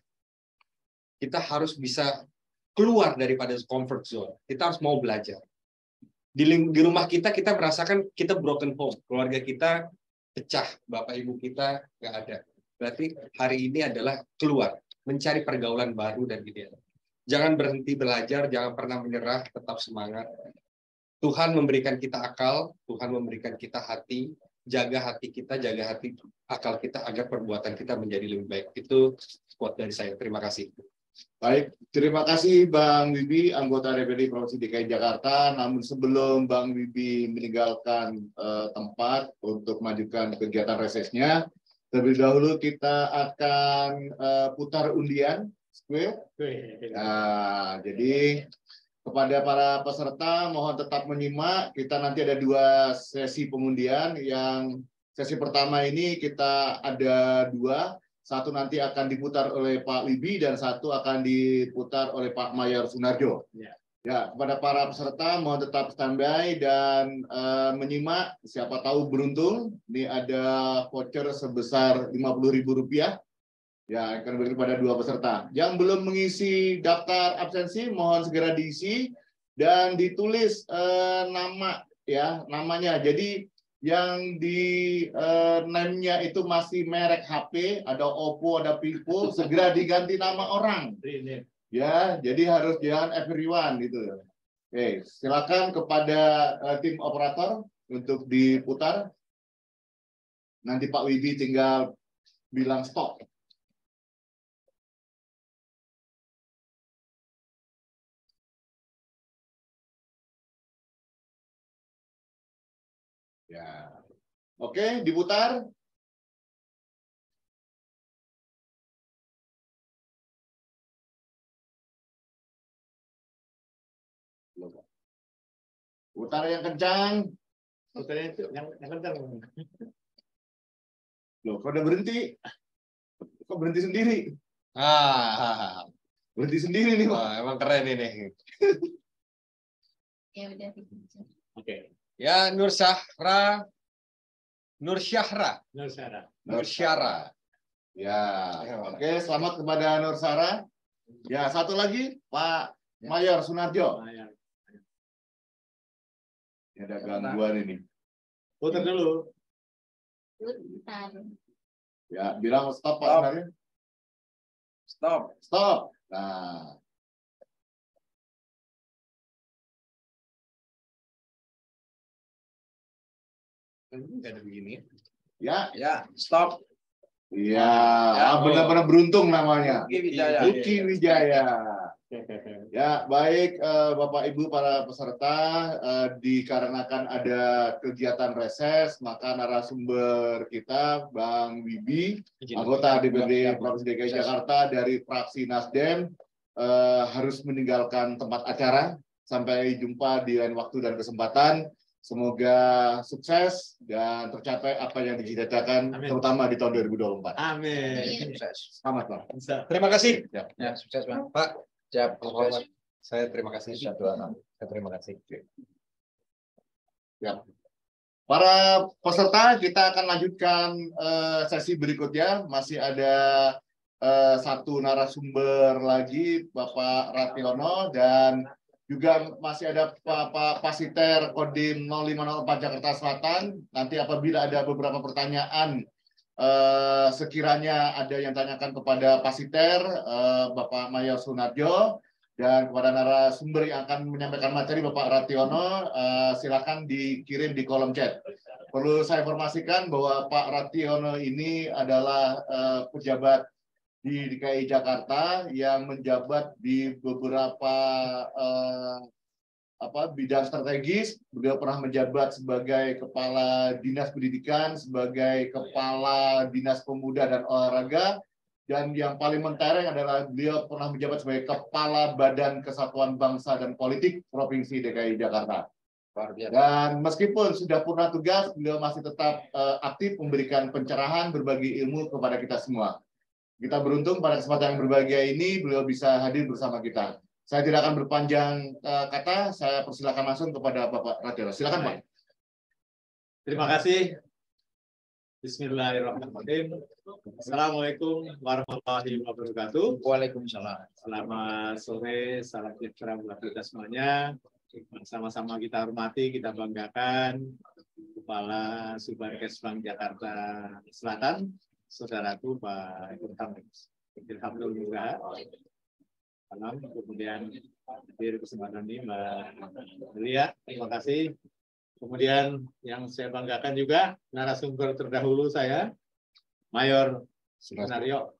S4: kita harus bisa keluar daripada comfort zone. Kita harus mau belajar. Di rumah kita merasakan kita broken home, keluarga kita pecah, bapak ibu kita nggak ada. Berarti hari ini adalah keluar, mencari pergaulan baru dan ideal. Jangan berhenti belajar, jangan pernah menyerah, tetap semangat. Tuhan memberikan kita akal, Tuhan memberikan kita hati, jaga hati kita, jaga hati akal kita agar perbuatan kita menjadi lebih baik. Itu quote dari saya. Terima kasih.
S1: Baik, terima kasih Bang Wibi, anggota DPD Provinsi DKI Jakarta. Namun sebelum Bang Wibi meninggalkan tempat untuk melanjutkan kegiatan resesnya, terlebih dahulu kita akan putar undian square. Nah, jadi kepada para peserta mohon tetap menyimak. Kita nanti ada 2 sesi pengundian. Yang sesi pertama ini kita ada 2. Satu nanti akan diputar oleh Pak Wibi dan satu akan diputar oleh Pak Mayor Sunarjo. Ya, kepada para peserta mohon tetap standby dan menyimak. Siapa tahu beruntung. Ini ada voucher sebesar Rp50.000. Ya, akan diberikan kepada 2 peserta. Yang belum mengisi daftar absensi mohon segera diisi dan ditulis nama ya, namanya. Jadi yang di name-nya itu masih merek HP, ada Oppo, ada Vivo, segera diganti nama orang. Ya, jadi harus jangan everyone gitu. Oke, silakan kepada tim operator untuk diputar. Nanti Pak Wibi tinggal bilang stop. Ya. Oke, diputar. Putar yang kencang. Putar yang kencang. Loh, kok udah berhenti? Kok berhenti sendiri? Berhenti sendiri nih, Pak.
S4: Emang keren ini.
S3: Ya udah diputar.
S1: Oke.
S4: Ya, Nur Syahra.
S1: Ya, oke, selamat kepada Nur Syahra. Ya, satu lagi Pak Mayor Sunarjo. Ini ada gangguan ini. Putar dulu.
S3: Putar.
S1: Ya, bilang stop Pak Sunarjo.
S5: Stop.
S1: Stop. Nah,
S4: Nggak ada begini.
S1: ya,
S5: Ya, stop.
S1: iya, benar-benar beruntung namanya.
S5: Uki Wijaya.
S1: Uki Wijaya. Ya, baik Bapak Ibu para peserta, dikarenakan ada kegiatan reses, maka narasumber kita Bang Wibi, anggota DPD Provinsi DKI Jakarta dari fraksi Nasdem, harus meninggalkan tempat acara. Sampai jumpa di lain waktu dan kesempatan. Semoga sukses dan tercapai apa yang dicita-citakan, terutama di tahun 2024.
S5: Amin. Sukses.
S1: Selamat, Pak.
S4: Terima kasih.
S5: Ya, sukses, Bang.
S4: Pak.
S5: Siap.
S4: Saya terima kasih. Saya terima kasih.
S1: Ya. Para peserta, kita akan lanjutkan sesi berikutnya. Masih ada satu narasumber lagi, Bapak Rationo, dan juga masih ada Pak Pasiter Kodim 0504 Jakarta Selatan. Nanti apabila ada beberapa pertanyaan, sekiranya ada yang tanyakan kepada Pasiter, Bapak Mayor Sunarjo, dan kepada narasumber yang akan menyampaikan materi Bapak Rationo, silakan dikirim di kolom chat. Perlu saya informasikan bahwa Pak Rationo ini adalah pejabat di DKI Jakarta yang menjabat di beberapa bidang strategis. Beliau pernah menjabat sebagai Kepala Dinas Pendidikan, sebagai Kepala Dinas Pemuda dan Olahraga, dan yang paling mentereng adalah beliau pernah menjabat sebagai Kepala Badan Kesatuan Bangsa dan Politik Provinsi DKI Jakarta.
S5: Luar biasa.
S1: Dan meskipun sudah purna tugas, beliau masih tetap aktif memberikan pencerahan, berbagi ilmu kepada kita semua. Kita beruntung pada kesempatan yang berbahagia ini, beliau bisa hadir bersama kita. Saya tidak akan berpanjang kata, saya persilakan langsung kepada Bapak Radela. Silakan Pak.
S6: Terima kasih. Bismillahirrahmanirrahim. Assalamualaikum warahmatullahi wabarakatuh.
S5: Waalaikumsalam.
S6: Selamat sore, salam sejahtera buat kita semuanya. Sama-sama kita hormati, kita banggakan Kepala Subbankes Bank Jakarta Selatan, saudaraku Pak Ilham Nugraha. Salam, kemudian hadir kesempatan ini Mbak Lia, terima kasih. Kemudian yang saya banggakan juga narasumber terdahulu saya, Mayor Sunario.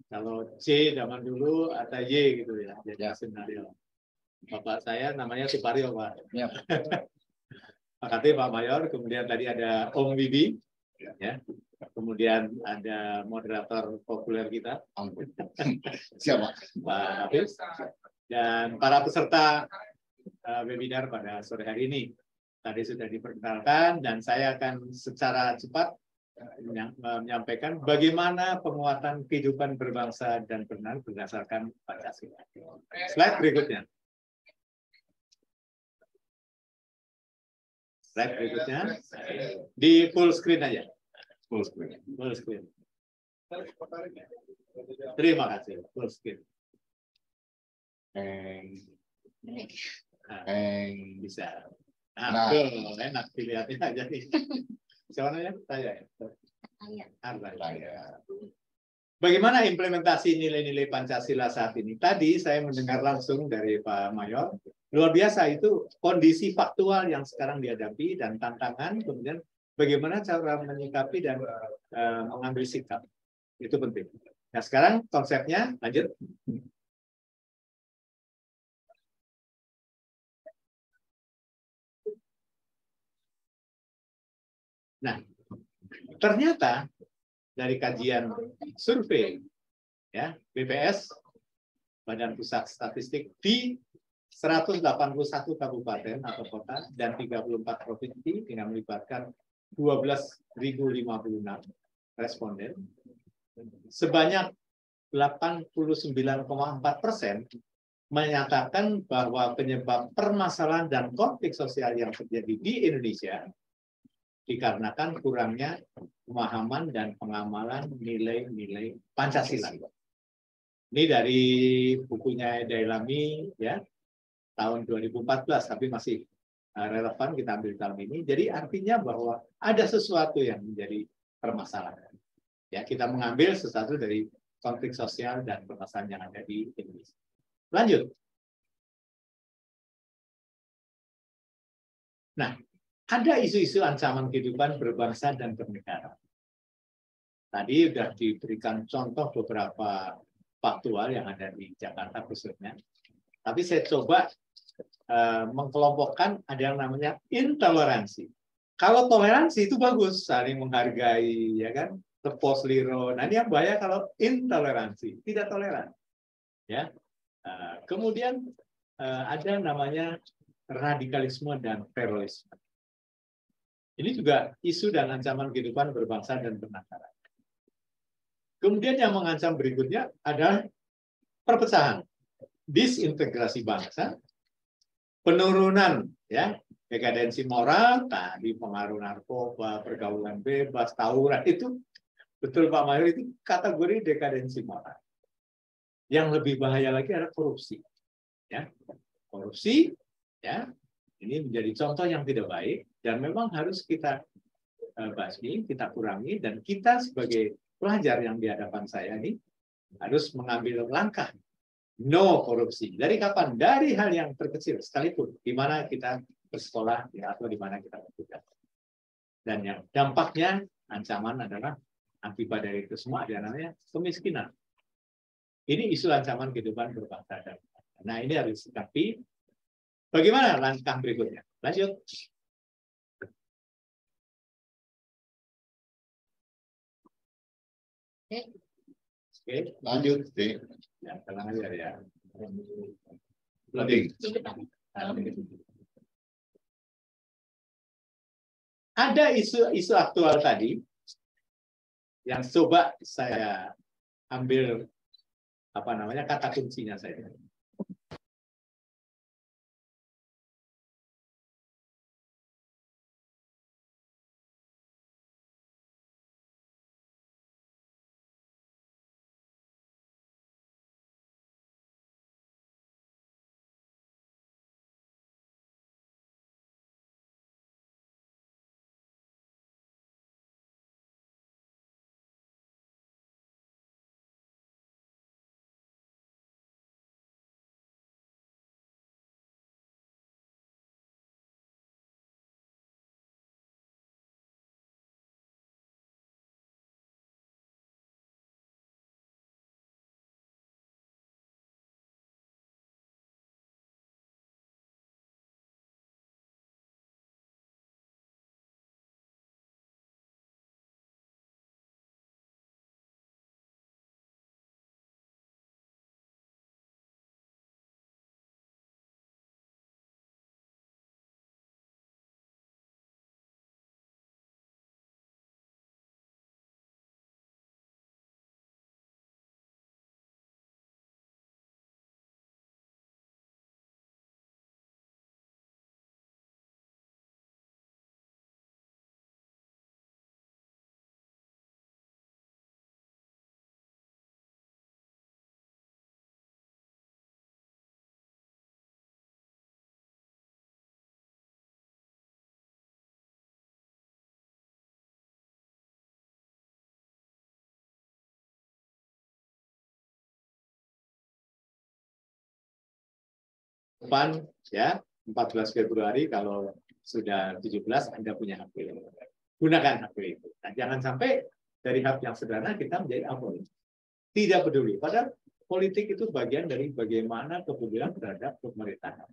S6: Kalau C zaman dulu ada Y gitu ya, jadi Sunario. Bapak saya namanya Supario, Pak.
S5: Ya.
S6: Makasih Pak Mayor. Kemudian tadi ada Om Bibi, ya. Kemudian ada moderator populer kita,
S1: Siapa?
S6: Pak Hafiz, dan para peserta webinar pada sore hari ini. Tadi sudah diperkenalkan dan saya akan secara cepat menyampaikan bagaimana penguatan kehidupan berbangsa dan bernegara berdasarkan Pancasila. Slide berikutnya. Slide berikutnya. Di full screen aja.
S1: Full screen.
S6: Full screen. Terima kasih. Full screen. Bisa.
S1: Nah.
S6: Enak dilihatin aja nih. Siapa namanya? Saya.
S1: Saya.
S6: Bagaimana implementasi nilai-nilai Pancasila saat ini? Tadi saya mendengar langsung dari Pak Mayor. Luar biasa itu kondisi faktual yang sekarang dihadapi dan tantangan. Kemudian bagaimana cara menyikapi dan mengambil sikap. Itu penting. Nah sekarang konsepnya lanjut. Nah, ternyata dari kajian survei ya BPS Badan Pusat Statistik di 181 kabupaten atau kota dan 34 provinsi dengan melibatkan 12.056 responden, sebanyak 89,4% menyatakan bahwa penyebab permasalahan dan konflik sosial yang terjadi di Indonesia dikarenakan kurangnya pemahaman dan pengamalan nilai-nilai Pancasila. Ini dari bukunya Dailami ya tahun 2014, tapi masih relevan kita ambil tahun ini. Jadi artinya bahwa ada sesuatu yang menjadi permasalahan. Ya, kita mengambil sesuatu dari konflik sosial dan permasalahan yang ada di Indonesia. Lanjut. Nah, ada isu-isu ancaman kehidupan berbangsa dan bernegara. Tadi sudah diberikan contoh beberapa faktual yang ada di Jakarta khususnya. Tapi saya coba mengkelompokkan ada yang namanya intoleransi. Kalau toleransi itu bagus, saling menghargai, ya kan? Tepos liro. Nah ini yang bahaya kalau intoleransi, tidak toleran. Ya. Kemudian ada namanya radikalisme dan terorisme. Ini juga isu dan ancaman kehidupan berbangsa dan bernegara. Kemudian yang mengancam berikutnya adalah perpecahan, disintegrasi bangsa, penurunan ya dekadensi moral, tadi pengaruh narkoba, pergaulan bebas, tawuran itu betul Pak Mayor itu kategori dekadensi moral. Yang lebih bahaya lagi adalah korupsi. Ya, korupsi ya ini menjadi contoh yang tidak baik dan memang harus kita basmi, kita kurangi dan kita sebagai pelajar yang di hadapan saya ini harus mengambil langkah no korupsi. Dari kapan? Dari hal yang terkecil sekalipun, di mana kita bersekolah ya, atau di mana kita bertugas. Dan yang dampaknya ancaman adalah akibat dari itu semua ada namanya kemiskinan. Ini isu ancaman kehidupan berbangsa dan bernegara. Nah ini harus disikapi. Bagaimana langkah berikutnya? Lanjut. Oke,
S1: Lanjut.
S6: ya, tenang aja ya.
S1: Loading.
S3: Di depan.
S6: Ada isu aktual tadi yang coba saya ambil kata kuncinya saya. Depan ya 14 Februari kalau sudah 17 Anda punya hak pilih. Gunakan hak pilih itu. Nah, jangan sampai dari hak yang sederhana kita menjadi apolitik. Tidak peduli. Padahal politik itu bagian dari bagaimana kepedulian terhadap pemerintahan.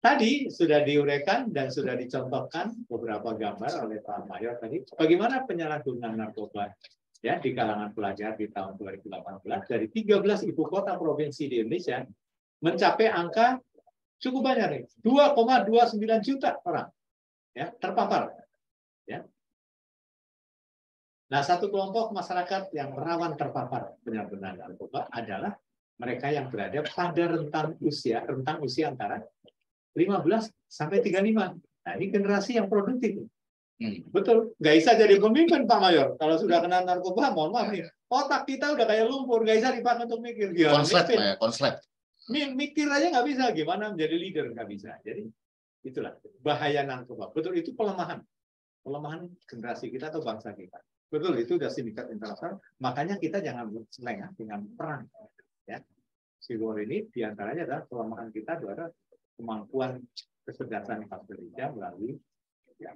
S6: Tadi sudah diuraikan dan sudah dicontohkan beberapa gambar oleh Pak Mayor tadi. Bagaimana penyalahgunaan narkoba ya di kalangan pelajar di tahun 2018 dari 13 ibu kota provinsi di Indonesia mencapai angka cukup banyak nih, 2,29 juta orang ya terpapar. Ya. Nah, satu kelompok masyarakat yang rawan terpapar penyalahgunaan narkoba adalah mereka yang berada pada rentang usia antara 15 sampai 35. Nah, ini generasi yang produktif. Betul, nggak bisa jadi pemimpin Pak Mayor. Kalau sudah kena narkoba, mohon maaf nih, otak kita udah kayak lumpur, nggak bisa dipakai untuk mikir.
S1: Konslet.
S6: Mikir aja nggak bisa, gimana menjadi leader nggak bisa. Jadi itulah bahaya narkoba. Betul, itu pelemahan generasi kita atau bangsa kita. Betul, itu udah sindikat internasional. Makanya kita jangan lengah dengan perang. Ya, Civil War ini diantaranya adalah kelemahan kita adalah kemampuan kecerdasan Indonesia melalui ya,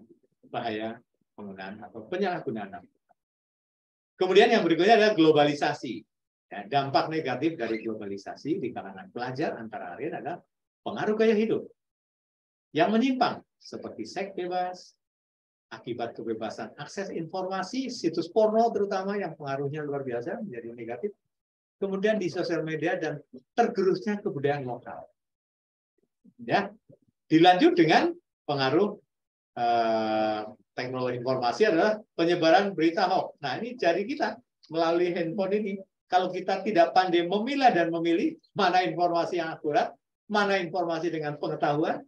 S6: bahaya penggunaan atau penyalahgunaan narkoba. Kemudian yang berikutnya adalah globalisasi. Ya, dampak negatif dari globalisasi di kalangan pelajar antara lain adalah pengaruh gaya hidup yang menyimpang seperti seks bebas, akibat kebebasan akses informasi, situs porno terutama yang pengaruhnya luar biasa menjadi negatif, kemudian di sosial media dan tergerusnya kebudayaan lokal. Ya, dilanjut dengan pengaruh teknologi informasi adalah penyebaran berita hoax. Nah, ini jari kita melalui handphone ini. Kalau kita tidak pandai memilah dan memilih mana informasi yang akurat, mana informasi dengan pengetahuan,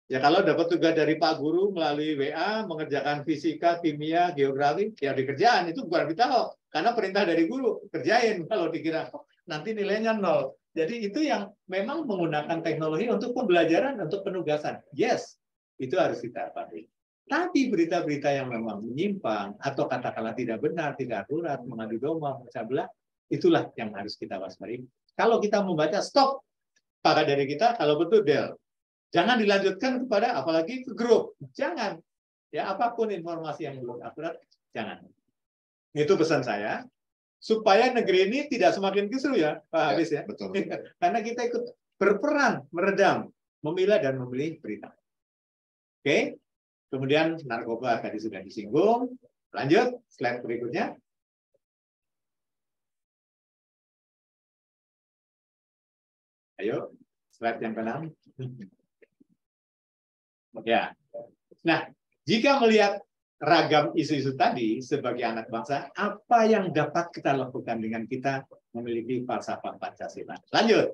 S6: ya kalau dapat tugas dari Pak Guru melalui WA, mengerjakan fisika, kimia, geografi, ya dikerjaan, itu bukan berita hoax. Karena perintah dari guru, kerjain. Kalau dikira nanti nilainya 0. Jadi itu yang memang menggunakan teknologi untuk pembelajaran, untuk penugasan. Yes, itu harus kita pahami. Tapi berita-berita yang memang menyimpang, atau katakanlah tidak benar, tidak akurat, mengadu domba, memecah belah, itulah yang harus kita waspadai. Kalau kita membaca, stop pada diri kita, kalau betul del. Jangan dilanjutkan kepada apalagi ke grup. Jangan. Ya, apapun informasi yang belum akurat, jangan. Itu pesan saya. Supaya negeri ini tidak semakin kisruh ya, Pak Hafiz ya.
S1: Betul.
S6: Karena kita ikut berperan, meredam, memilah dan memilih berita. Oke. Kemudian narkoba tadi sudah disinggung. Lanjut, slide berikutnya. Ayo, slide yang ke-6. Ya. Nah, Jika melihat ragam isu-isu tadi sebagai anak bangsa, apa yang dapat kita lakukan dengan kita memiliki falsafah Pancasila? Lanjut.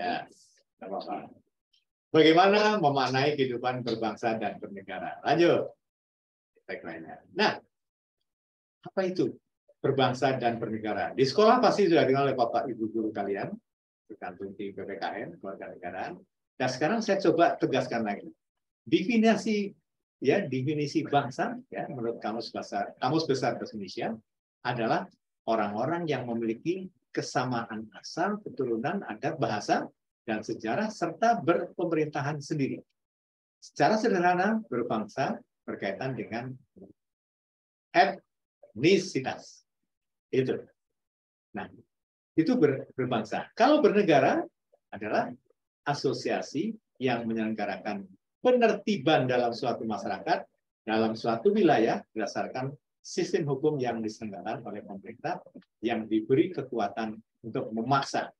S6: Ya, tidak apa-apa. Bagaimana memaknai kehidupan berbangsa dan bernegara? Lanjut. Tagline-nya. Nah, apa itu berbangsa dan bernegara? Di sekolah pasti sudah dikenal oleh Bapak Ibu guru kalian, tergantung di PPKN, kewarganegaraan. Dan sekarang saya coba tegaskan lagi. Definisi bangsa ya menurut Kamus Besar Bahasa Indonesia adalah orang-orang yang memiliki kesamaan asal, keturunan, adat, bahasa, dan sejarah serta berpemerintahan sendiri. Secara sederhana, berbangsa berkaitan dengan etnisitas. Itu. Nah, itu berbangsa. Kalau bernegara adalah asosiasi yang menyelenggarakan penertiban dalam suatu masyarakat, dalam suatu wilayah berdasarkan sistem hukum yang diselenggarakan oleh pemerintah yang diberi kekuatan untuk memaksa.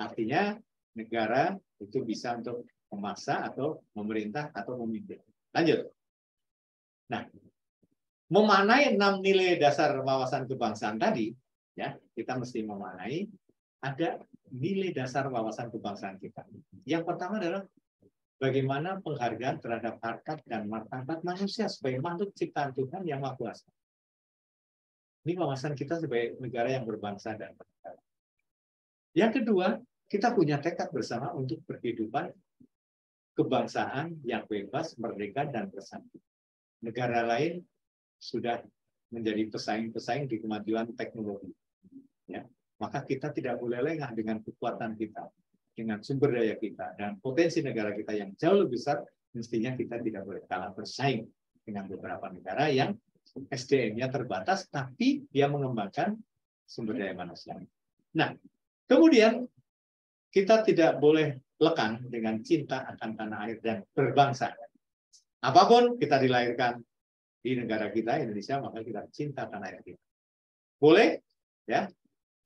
S6: Artinya negara itu bisa untuk memaksa atau memerintah atau memimpin. Lanjut. Nah, memaknai 6 nilai dasar wawasan kebangsaan tadi, ya kita mesti memaknai ada nilai dasar wawasan kebangsaan kita. Yang pertama adalah bagaimana penghargaan terhadap harkat dan martabat manusia sebagai makhluk ciptaan Tuhan yang Maha Kuasa. Ini wawasan kita sebagai negara yang berbangsa dan bernegara. Yang kedua, kita punya tekad bersama untuk berkehidupan kebangsaan yang bebas, merdeka, dan bersatu. Negara lain sudah menjadi pesaing-pesaing di kemajuan teknologi. Ya. Maka kita tidak boleh lengah dengan kekuatan kita, dengan sumber daya kita, dan potensi negara kita yang jauh lebih besar, mestinya kita tidak boleh kalah bersaing dengan beberapa negara yang SDM-nya terbatas, tapi dia mengembangkan sumber daya manusia. Nah, kemudian kita tidak boleh lekang dengan cinta akan tanah air dan berbangsa. Apapun kita dilahirkan di negara kita, Indonesia, maka kita cinta tanah air kita. Boleh, ya.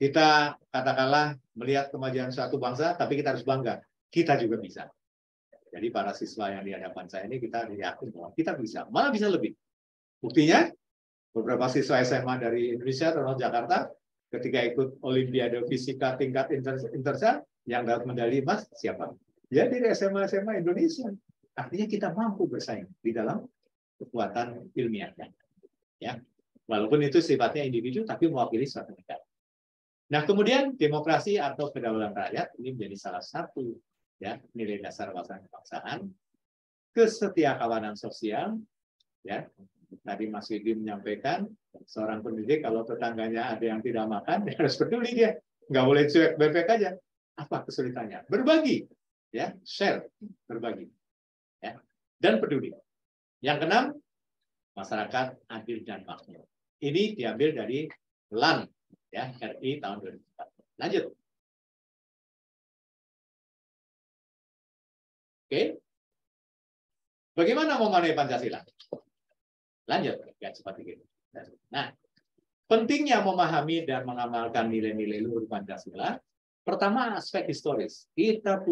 S6: Kita katakanlah melihat kemajuan suatu bangsa, tapi kita harus bangga. Kita juga bisa. Jadi para siswa yang di hadapan saya ini kita yakin bahwa kita bisa, malah bisa lebih. Buktinya, beberapa siswa SMA dari Indonesia termasuk Jakarta, ketika ikut Olimpiade Fisika tingkat internasional, yang dapat medali emas siapa? Ya dari SMA Indonesia. Artinya kita mampu bersaing di dalam kekuatan ilmiahnya. Ya, walaupun itu sifatnya individu, tapi mewakili suatu negara. Nah, kemudian demokrasi atau kedaulatan rakyat ini menjadi salah satu ya nilai dasar wawasan kebangsaan. Kesetiakawanan sosial, ya tadi Mas Widi menyampaikan seorang pendidik kalau tetangganya ada yang tidak makan, dia harus peduli dia, nggak boleh cuek bebek aja. Apa kesulitannya? Berbagi, ya share, berbagi, ya dan peduli. Yang keenam, masyarakat adil dan makmur. Ini diambil dari LAN. Ya, RI tahun 2004. Lanjut. Oke. Bagaimana memaknai Pancasila? Lanjut, ya seperti itu. Nah, pentingnya memahami dan mengamalkan nilai-nilai luhur Pancasila. Pertama, aspek historis. Kita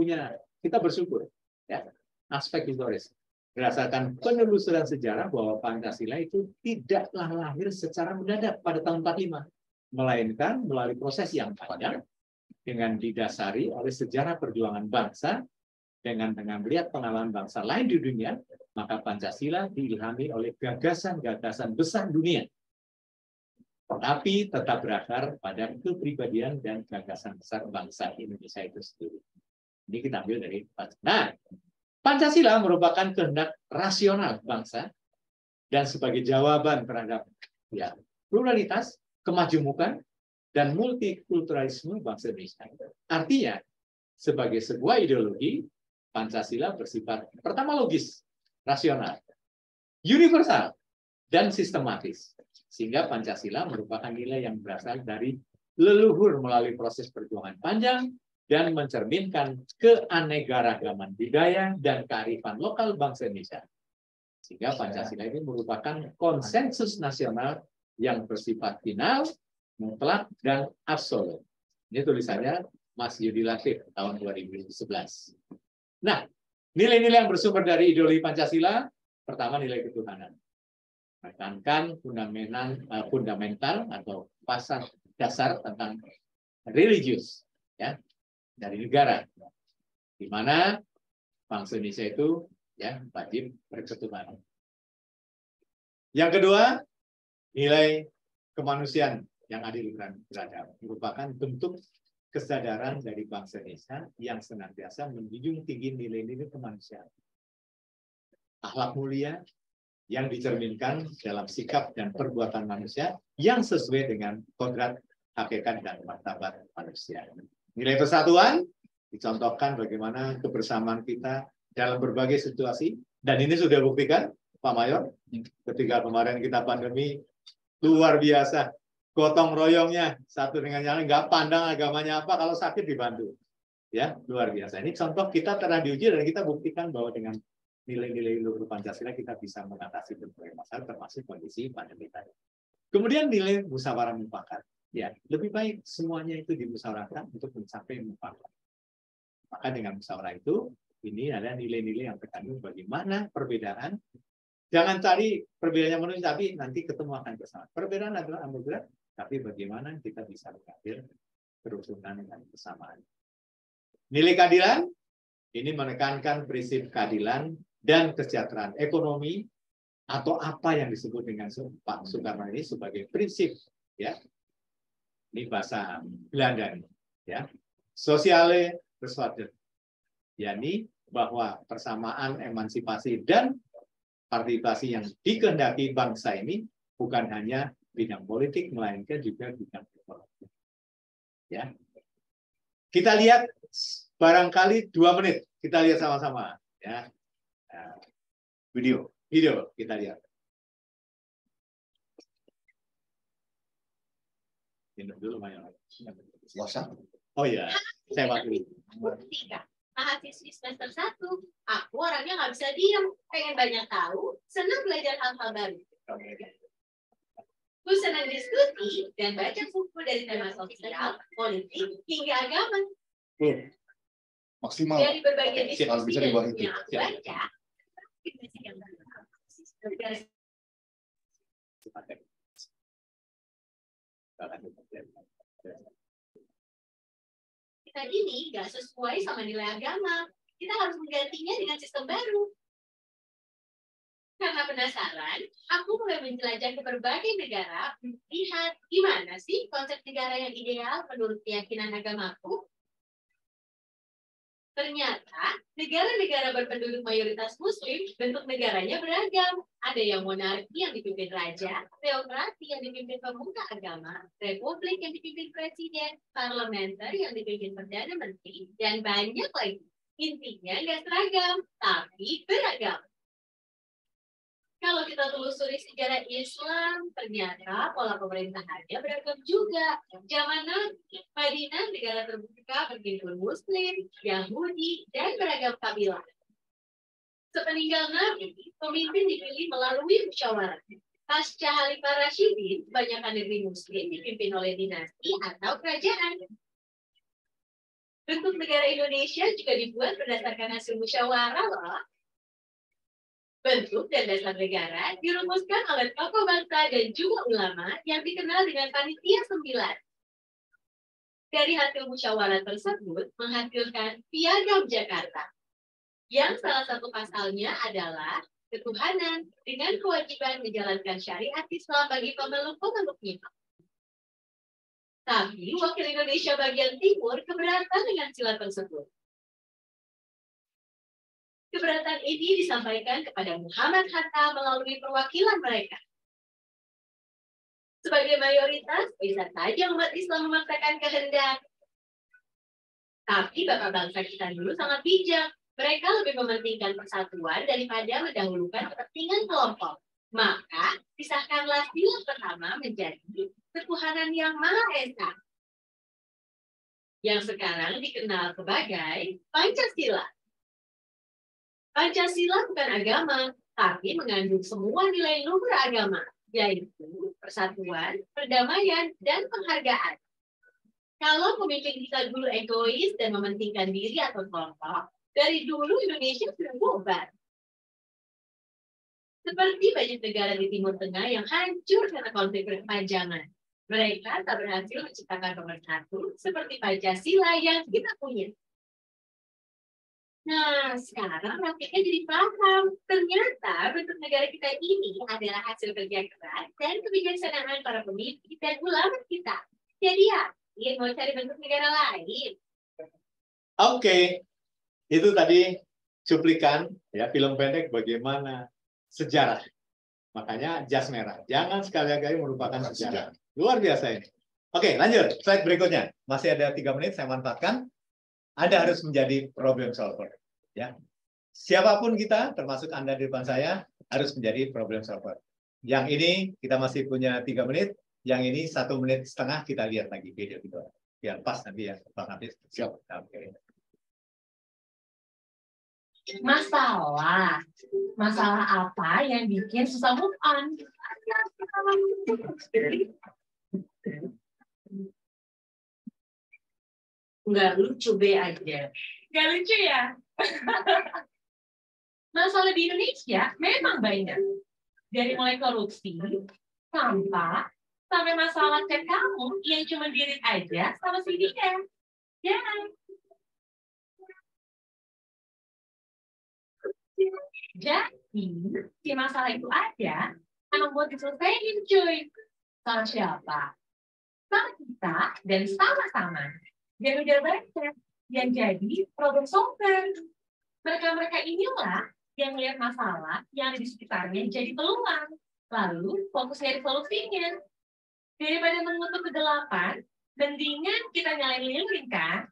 S6: bersyukur, ya, aspek historis. Berdasarkan penelusuran sejarah bahwa Pancasila itu tidaklah lahir secara mendadak pada tahun 45. Melainkan melalui proses yang panjang dengan didasari oleh sejarah perjuangan bangsa dengan melihat pengalaman bangsa lain di dunia, maka Pancasila diilhami oleh gagasan-gagasan besar dunia. Tapi tetap berakar pada kepribadian dan gagasan besar bangsa Indonesia itu sendiri. Ini kita ambil dari Pancasila. Nah, Pancasila merupakan kehendak rasional bangsa dan sebagai jawaban terhadap ya pluralitas, kemajemukan, dan multikulturalisme bangsa Indonesia. Artinya, sebagai sebuah ideologi, Pancasila bersifat pertama logis, rasional, universal, dan sistematis. Sehingga Pancasila merupakan nilai yang berasal dari leluhur melalui proses perjuangan panjang dan mencerminkan keanekaragaman budaya dan kearifan lokal bangsa Indonesia. Sehingga Pancasila ini merupakan konsensus nasional yang bersifat final, mutlak, dan absolut. Ini tulisannya Mas Yudi Latif tahun 2011. Nah, nilai-nilai yang bersumber dari ideologi Pancasila, pertama nilai ketuhanan. Menekankan fundamental atau pasar dasar tentang religius ya dari negara, di mana bangsa Indonesia itu ya wajib berketuhanan. Yang kedua, nilai kemanusiaan yang adil dan beradab merupakan bentuk kesadaran dari bangsa Indonesia yang senantiasa menjunjung tinggi nilai-nilai kemanusiaan. Akhlak mulia yang dicerminkan dalam sikap dan perbuatan manusia yang sesuai dengan kodrat, hakikat, dan martabat manusia. Nilai persatuan dicontohkan bagaimana kebersamaan kita dalam berbagai situasi, dan ini sudah buktikan, Pak Mayor, ketika kemarin kita pandemi, luar biasa, gotong royongnya satu dengan yang lain, nggak pandang agamanya apa, kalau sakit dibantu, ya luar biasa. Ini contoh kita telah diuji dan kita buktikan bahwa dengan nilai-nilai luhur Pancasila kita bisa mengatasi berbagai masalah termasuk kondisi pandemi tadi. Kemudian nilai musyawarah mufakat, ya lebih baik semuanya itu dimusyawarahkan untuk mencapai mufakat. Maka dengan musyawarah itu ini adalah nilai-nilai yang terkandung bagaimana perbedaan. Jangan cari perbedaannya manusia, tapi nanti ketemu akan bersama. Perbedaan adalah anugerah, tapi bagaimana kita bisa mengambil kerukunan dan kesamaan. Nilai keadilan, ini menekankan prinsip keadilan dan kesejahteraan ekonomi, atau apa yang disebut dengan Pak Soekarno ini sebagai prinsip, ya. Ini bahasa Belanda, ya. Sosiale reswaardigheid, yakni bahwa persamaan, emansipasi, dan partisipasi yang dikehendaki bangsa ini bukan hanya bidang politik, melainkan juga bidang ekonomi. Ya, kita lihat barangkali 2 menit, kita lihat sama-sama. Ya, video kita lihat. Minum dulu, Mayor. Oh ya, saya waktu.
S3: Ketika mahasiswi semester 1, aku orangnya nggak bisa diam, pengen banyak tahu, senang belajar hal-hal baru. Aku senang diskusi dan baca buku dari tema sosial, politik, hingga agama.
S1: Maksimal.
S3: Dari berbagai diskusi
S1: Kalau bisa di bawah itu.
S3: yang aku baca, kita ini nggak sesuai sama nilai agama. Kita harus menggantinya dengan sistem baru. Karena penasaran, aku mulai menjelajah ke berbagai negara, lihat gimana sih konsep negara yang ideal menurut keyakinan agamaku. Ternyata, negara-negara berpenduduk mayoritas muslim, bentuk negaranya beragam. Ada yang monarki yang dipimpin raja, teokrasi yang dipimpin pemuka agama, republik yang dipimpin presiden, parlementer yang dipimpin perdana menteri, dan banyak lagi. Intinya nggak seragam, tapi beragam. Kalau kita telusuri sejarah Islam, ternyata pola pemerintahannya beragam juga. Zaman Nabi, Madinah negara terbuka berhimpun Muslim, Yahudi, dan beragam kabilah. Sepeninggal Nabi, pemimpin dipilih melalui musyawarah. Pasca Khalifah Rasyidin, kebanyakan negeri Muslim dipimpin oleh dinasti atau kerajaan. Bentuk negara Indonesia juga dibuat berdasarkan hasil musyawarah loh. Bentuk dan dasar negara dirumuskan oleh tokoh bangsa dan juga ulama yang dikenal dengan Panitia 9. Dari hasil musyawarah tersebut menghasilkan Piagam Jakarta, yang salah satu pasalnya adalah ketuhanan dengan kewajiban menjalankan syariat Islam bagi pemeluk-pemeluknya. Tapi wakil Indonesia bagian timur keberatan dengan sila tersebut. Keberatan ini disampaikan kepada Muhammad Hatta melalui perwakilan mereka. Sebagai mayoritas, bisa saja umat Islam memaksakan kehendak. Tapi bapak bangsa kita dulu sangat bijak. Mereka lebih mementingkan persatuan daripada mendahulukan kepentingan kelompok. Maka, pisahkanlah sila pertama menjadi ketuhanan yang Maha Esa, yang sekarang dikenal sebagai Pancasila. Pancasila bukan agama, tapi mengandung semua nilai luhur agama, yaitu persatuan, perdamaian, dan penghargaan. Kalau pemimpin kita dulu egois dan mementingkan diri atau kelompok, Dari dulu Indonesia sudah bubar. Seperti banyak negara di Timur Tengah yang hancur karena konflik berkepanjangan. Mereka tak berhasil menciptakan pemersatu seperti Pancasila yang kita punya. Nah, sekarang rakyatnya jadi paham. Ternyata bentuk negara kita ini adalah hasil kerja keras dan kebijaksanaan para pemimpin dan ulama kita. Jadi yakin mau cari bentuk negara lain.
S6: Oke, itu tadi cuplikan ya film pendek bagaimana sejarah. Makanya jas merah. Jangan sekali-kali merupakan sejarah. Luar biasa ini. Oke, lanjut. Slide berikutnya. Masih ada 3 menit, saya manfaatkan. Anda harus menjadi problem solver. Ya. Siapapun kita, termasuk Anda di depan saya, harus menjadi problem solver. Yang ini kita masih punya 3 menit. Yang ini 1,5 menit kita lihat lagi video itu. Biar pas nanti ya, Bang Hafiz. Siap. Oke.
S3: Masalah apa yang bikin susah move on? Nggak lucu be aja. Nggak lucu ya? Masalah di Indonesia memang banyak. Dari mulai korupsi, sampah, sampai masalah chat kamu yang cuma diri aja sama si dia. Ya. Jadi, si masalah itu ada, emang buat diselesaikan, cuy. Sama siapa? Sama kita dan sama-sama. Jangan udah banyak yang jadi problem solver. Mereka-mereka inilah yang melihat masalah yang ada di sekitarnya jadi peluang. Lalu fokus nyari solusinya. Daripada mengutuk kegelapan, mendingan kita nyalain lilin kan?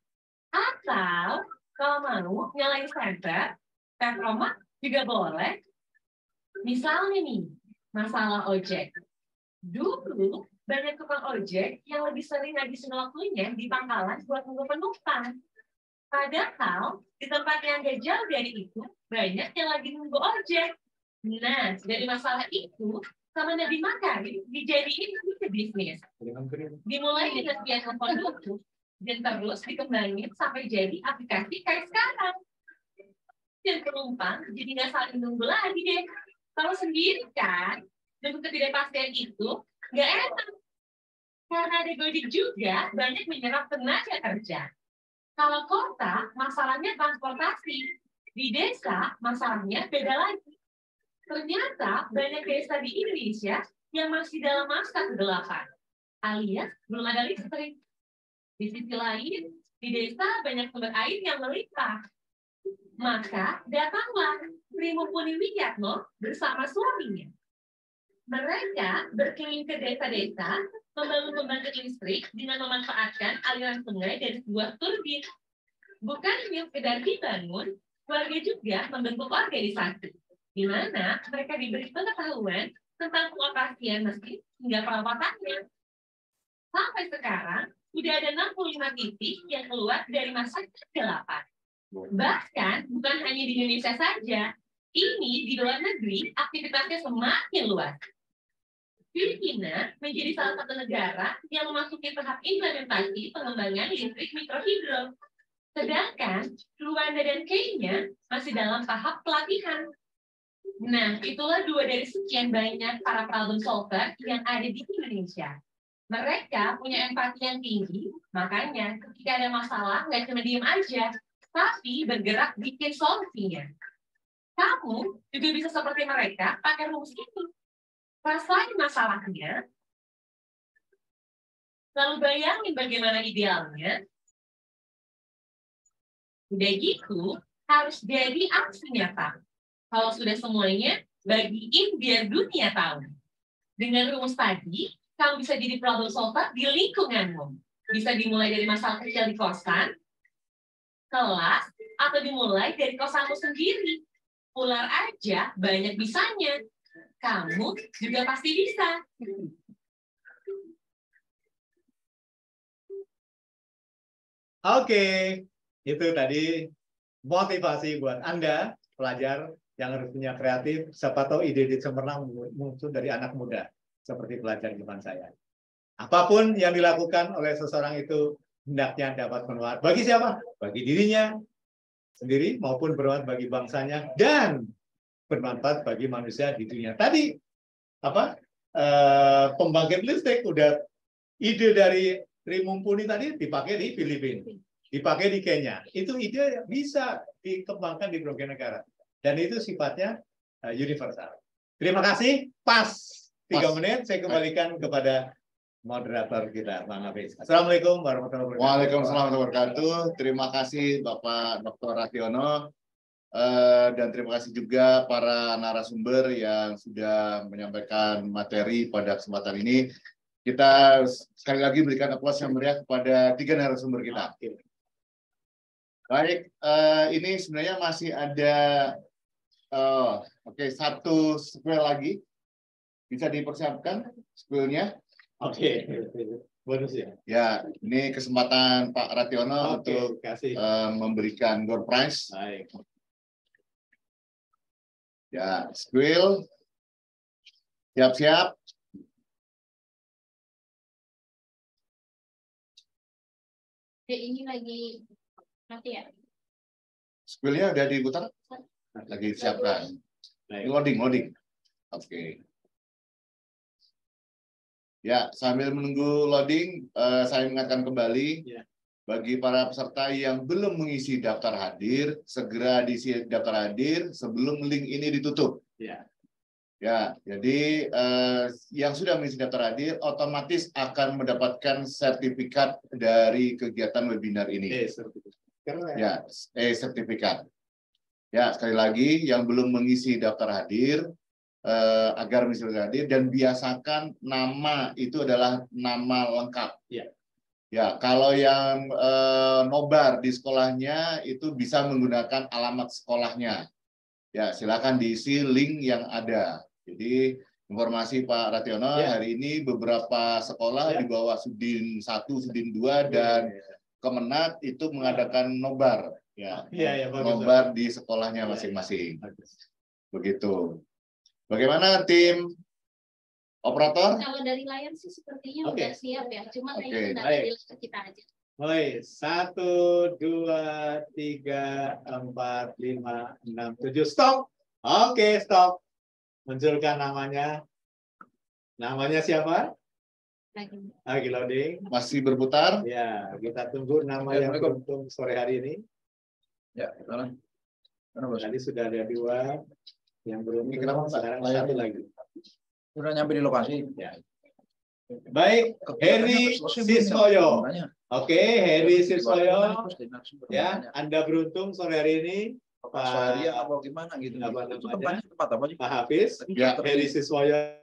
S3: Atau kalau mau nyalain senter, Roma juga boleh. Misalnya nih, masalah ojek. Dulu, banyak tukang ojek yang lebih sering ngabisin waktunya di pangkalan buat nunggu penumpang. Padahal, di tempat yang gak jauh dari itu, banyak yang lagi nunggu ojek. Nah, dari masalah itu, sama Nabi Makarim dijadiin bisnis. Dimulai dengan via telepon dulu, dan terus dikembangin sampai jadi aplikasi kayak sekarang. Dan penumpang jadi nggak saling nunggu lagi deh. Kalau sendiri kan, dengan ketidakpastian itu nggak enak. Karena ada Gojek juga banyak menyerap tenaga kerja. Kalau kota, masalahnya transportasi. Di desa, masalahnya beda lagi. Ternyata banyak desa di Indonesia yang masih dalam masa kegelapan. Alias belum ada listrik. Di sisi lain, di desa banyak sumber air yang melimpah. Maka datanglah Sri Mumpuni Wiyatno bersama suaminya. Mereka berkeliling ke desa-desa, membangun pembangkit listrik dengan memanfaatkan aliran sungai dari sebuah turbin. Bukan hanya sekedar dibangun, warga juga membentuk organisasi, di mana mereka diberi pengetahuan tentang pengoperasian mesin hingga perawatannya. Sampai sekarang, sudah ada 65 titik yang keluar dari masa kegelapan. Bahkan bukan hanya di Indonesia saja, ini di luar negeri aktivitasnya semakin luas. Filipina menjadi salah satu negara yang memasuki tahap implementasi pengembangan listrik mikrohidro. Sedangkan Rwanda dan Kenya masih dalam tahap pelatihan. Nah, itulah 2 dari sekian banyak para problem solver yang ada di Indonesia. Mereka punya empati yang tinggi, makanya ketika ada masalah nggak cuma diem aja, tapi bergerak bikin solusinya. Kamu juga bisa seperti mereka pakai rumus itu. Rasain masalahnya, lalu bayangin bagaimana idealnya. Udah gitu, harus jadi aksi nyata. Kalau sudah semuanya, bagiin biar dunia tahu. Dengan rumus tadi, kamu bisa jadi problem solver di lingkunganmu. Bisa dimulai dari masalah kecil di kosan, kelas, atau dimulai dari kosanmu sendiri. Ular aja banyak bisanya. Kamu juga pasti bisa.
S6: Oke, itu tadi motivasi buat Anda, pelajar yang harus punya kreatif. Siapa tahu ide-ide cemerlang muncul dari anak muda, seperti pelajar di depan saya. Apapun yang dilakukan oleh seseorang itu hendaknya dapat bermanfaat. Bagi siapa? Bagi dirinya, sendiri maupun bermanfaat bagi bangsanya dan bermanfaat bagi manusia di dunia. Tadi apa pembangkit listrik udah ide dari Trimumpuni tadi dipakai di Filipina, dipakai di Kenya. Itu ide bisa dikembangkan di berbagai negara dan itu sifatnya universal. Terima kasih. Pas 3 menit saya kembalikan kepada moderator kita, Bang Hafiz. Assalamualaikum warahmatullahi wabarakatuh.
S1: Waalaikumsalam warahmatullahi wabarakatuh. Terima kasih Bapak Dr. Rationo. Dan terima kasih juga para narasumber yang sudah menyampaikan materi pada kesempatan ini. Kita sekali lagi berikan aplaus yang meriah kepada 3 narasumber kita. Baik, ini sebenarnya masih ada satu spill lagi. Bisa dipersiapkan spillnya?
S6: Oke. Bonus ya.
S1: Ya, ini kesempatan Pak Rationo untuk memberikan door prize.
S6: Baik.
S1: Ya, spill. Siap-siap.
S3: Ini lagi nanti ya.
S1: Spillnya udah diputar? Lagi disiapkan. Ini loading. Oke. Ya, sambil menunggu loading, saya mengingatkan kembali bagi para peserta yang belum mengisi daftar hadir, segera diisi daftar hadir sebelum link ini ditutup. Ya, jadi yang sudah mengisi daftar hadir otomatis akan mendapatkan sertifikat dari kegiatan webinar ini. Ya, sertifikat. Ya, sekali lagi yang belum mengisi daftar hadir agar mengisi daftar hadir dan biasakan nama itu adalah nama lengkap. Ya, kalau yang nobar di sekolahnya itu bisa menggunakan alamat sekolahnya. Ya, silakan diisi link yang ada. Jadi informasi Pak Rationo hari ini beberapa sekolah di bawah Sudin 1, Sudin 2 dan Kemenat itu mengadakan nobar. Ya, nobar di sekolahnya masing-masing. Begitu. Bagaimana tim operator?
S3: Kalau dari layar sih sepertinya udah siap ya. Cuma kayaknya dari kita aja.
S6: Baik, 1, 2, 3, 4, 5, 6, 7, stop. Oke, stop. Munculkan namanya. Namanya siapa? Lagi loading.
S1: Masih berputar?
S6: Ya, kita tunggu nama yang beruntung sore hari ini.
S5: Ya,
S6: tadi sudah ada 2 yang beruntung. Sekarang 1 lagi.
S5: Sudah nyampe di lokasi.
S6: Ya. Baik, Heri Siswoyo. Oke, Heri Siswoyo. Ya, Anda beruntung sore hari ini.
S5: Pak Swaria apa gimana gitu.
S6: Itu
S5: tempatnya tempat apa sih?
S6: Pak Hafiz. Ya, Heri Siswoyo.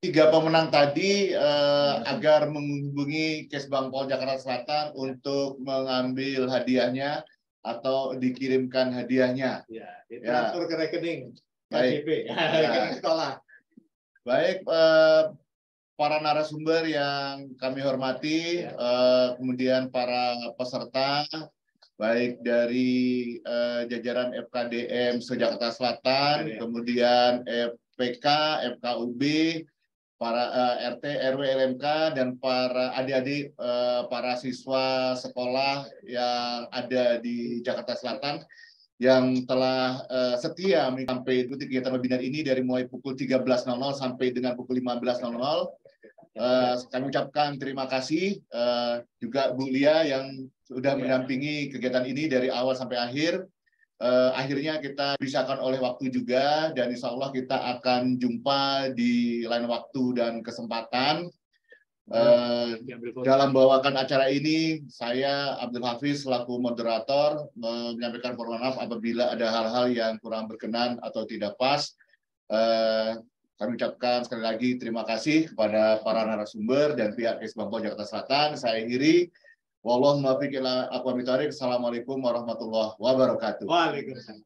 S1: Tiga pemenang tadi agar menghubungi Kesbang Pol Jakarta Selatan untuk mengambil hadiahnya atau dikirimkan hadiahnya.
S6: Ya, ditransfer ke rekening.
S1: Baik.
S6: Rekening sekolah.
S1: Baik, para narasumber yang kami hormati, kemudian para peserta, baik dari jajaran FKDM se-Jakarta Selatan, kemudian FPK, FKUB, para RT, RW, LMK, dan para adik-adik, para siswa sekolah yang ada di Jakarta Selatan, yang telah setia sampai ikuti kegiatan webinar ini dari mulai pukul 13.00 sampai dengan pukul 15.00. Kami ucapkan terima kasih juga Bu Lia yang sudah mendampingi kegiatan ini dari awal sampai akhir. Akhirnya kita dipisahkan oleh waktu juga dan insya Allah kita akan jumpa di lain waktu dan kesempatan. Dalam membawakan acara ini, saya Abdul Hafiz selaku moderator menyampaikan permohonan maaf apabila ada hal-hal yang kurang berkenan atau tidak pas. Kami ucapkan sekali lagi terima kasih kepada para narasumber dan pihak Kesbang Pol Jakarta Selatan. Saya akhiri. Wallahualam. Assalamualaikum warahmatullahi wabarakatuh.
S6: Waalaikumsalam.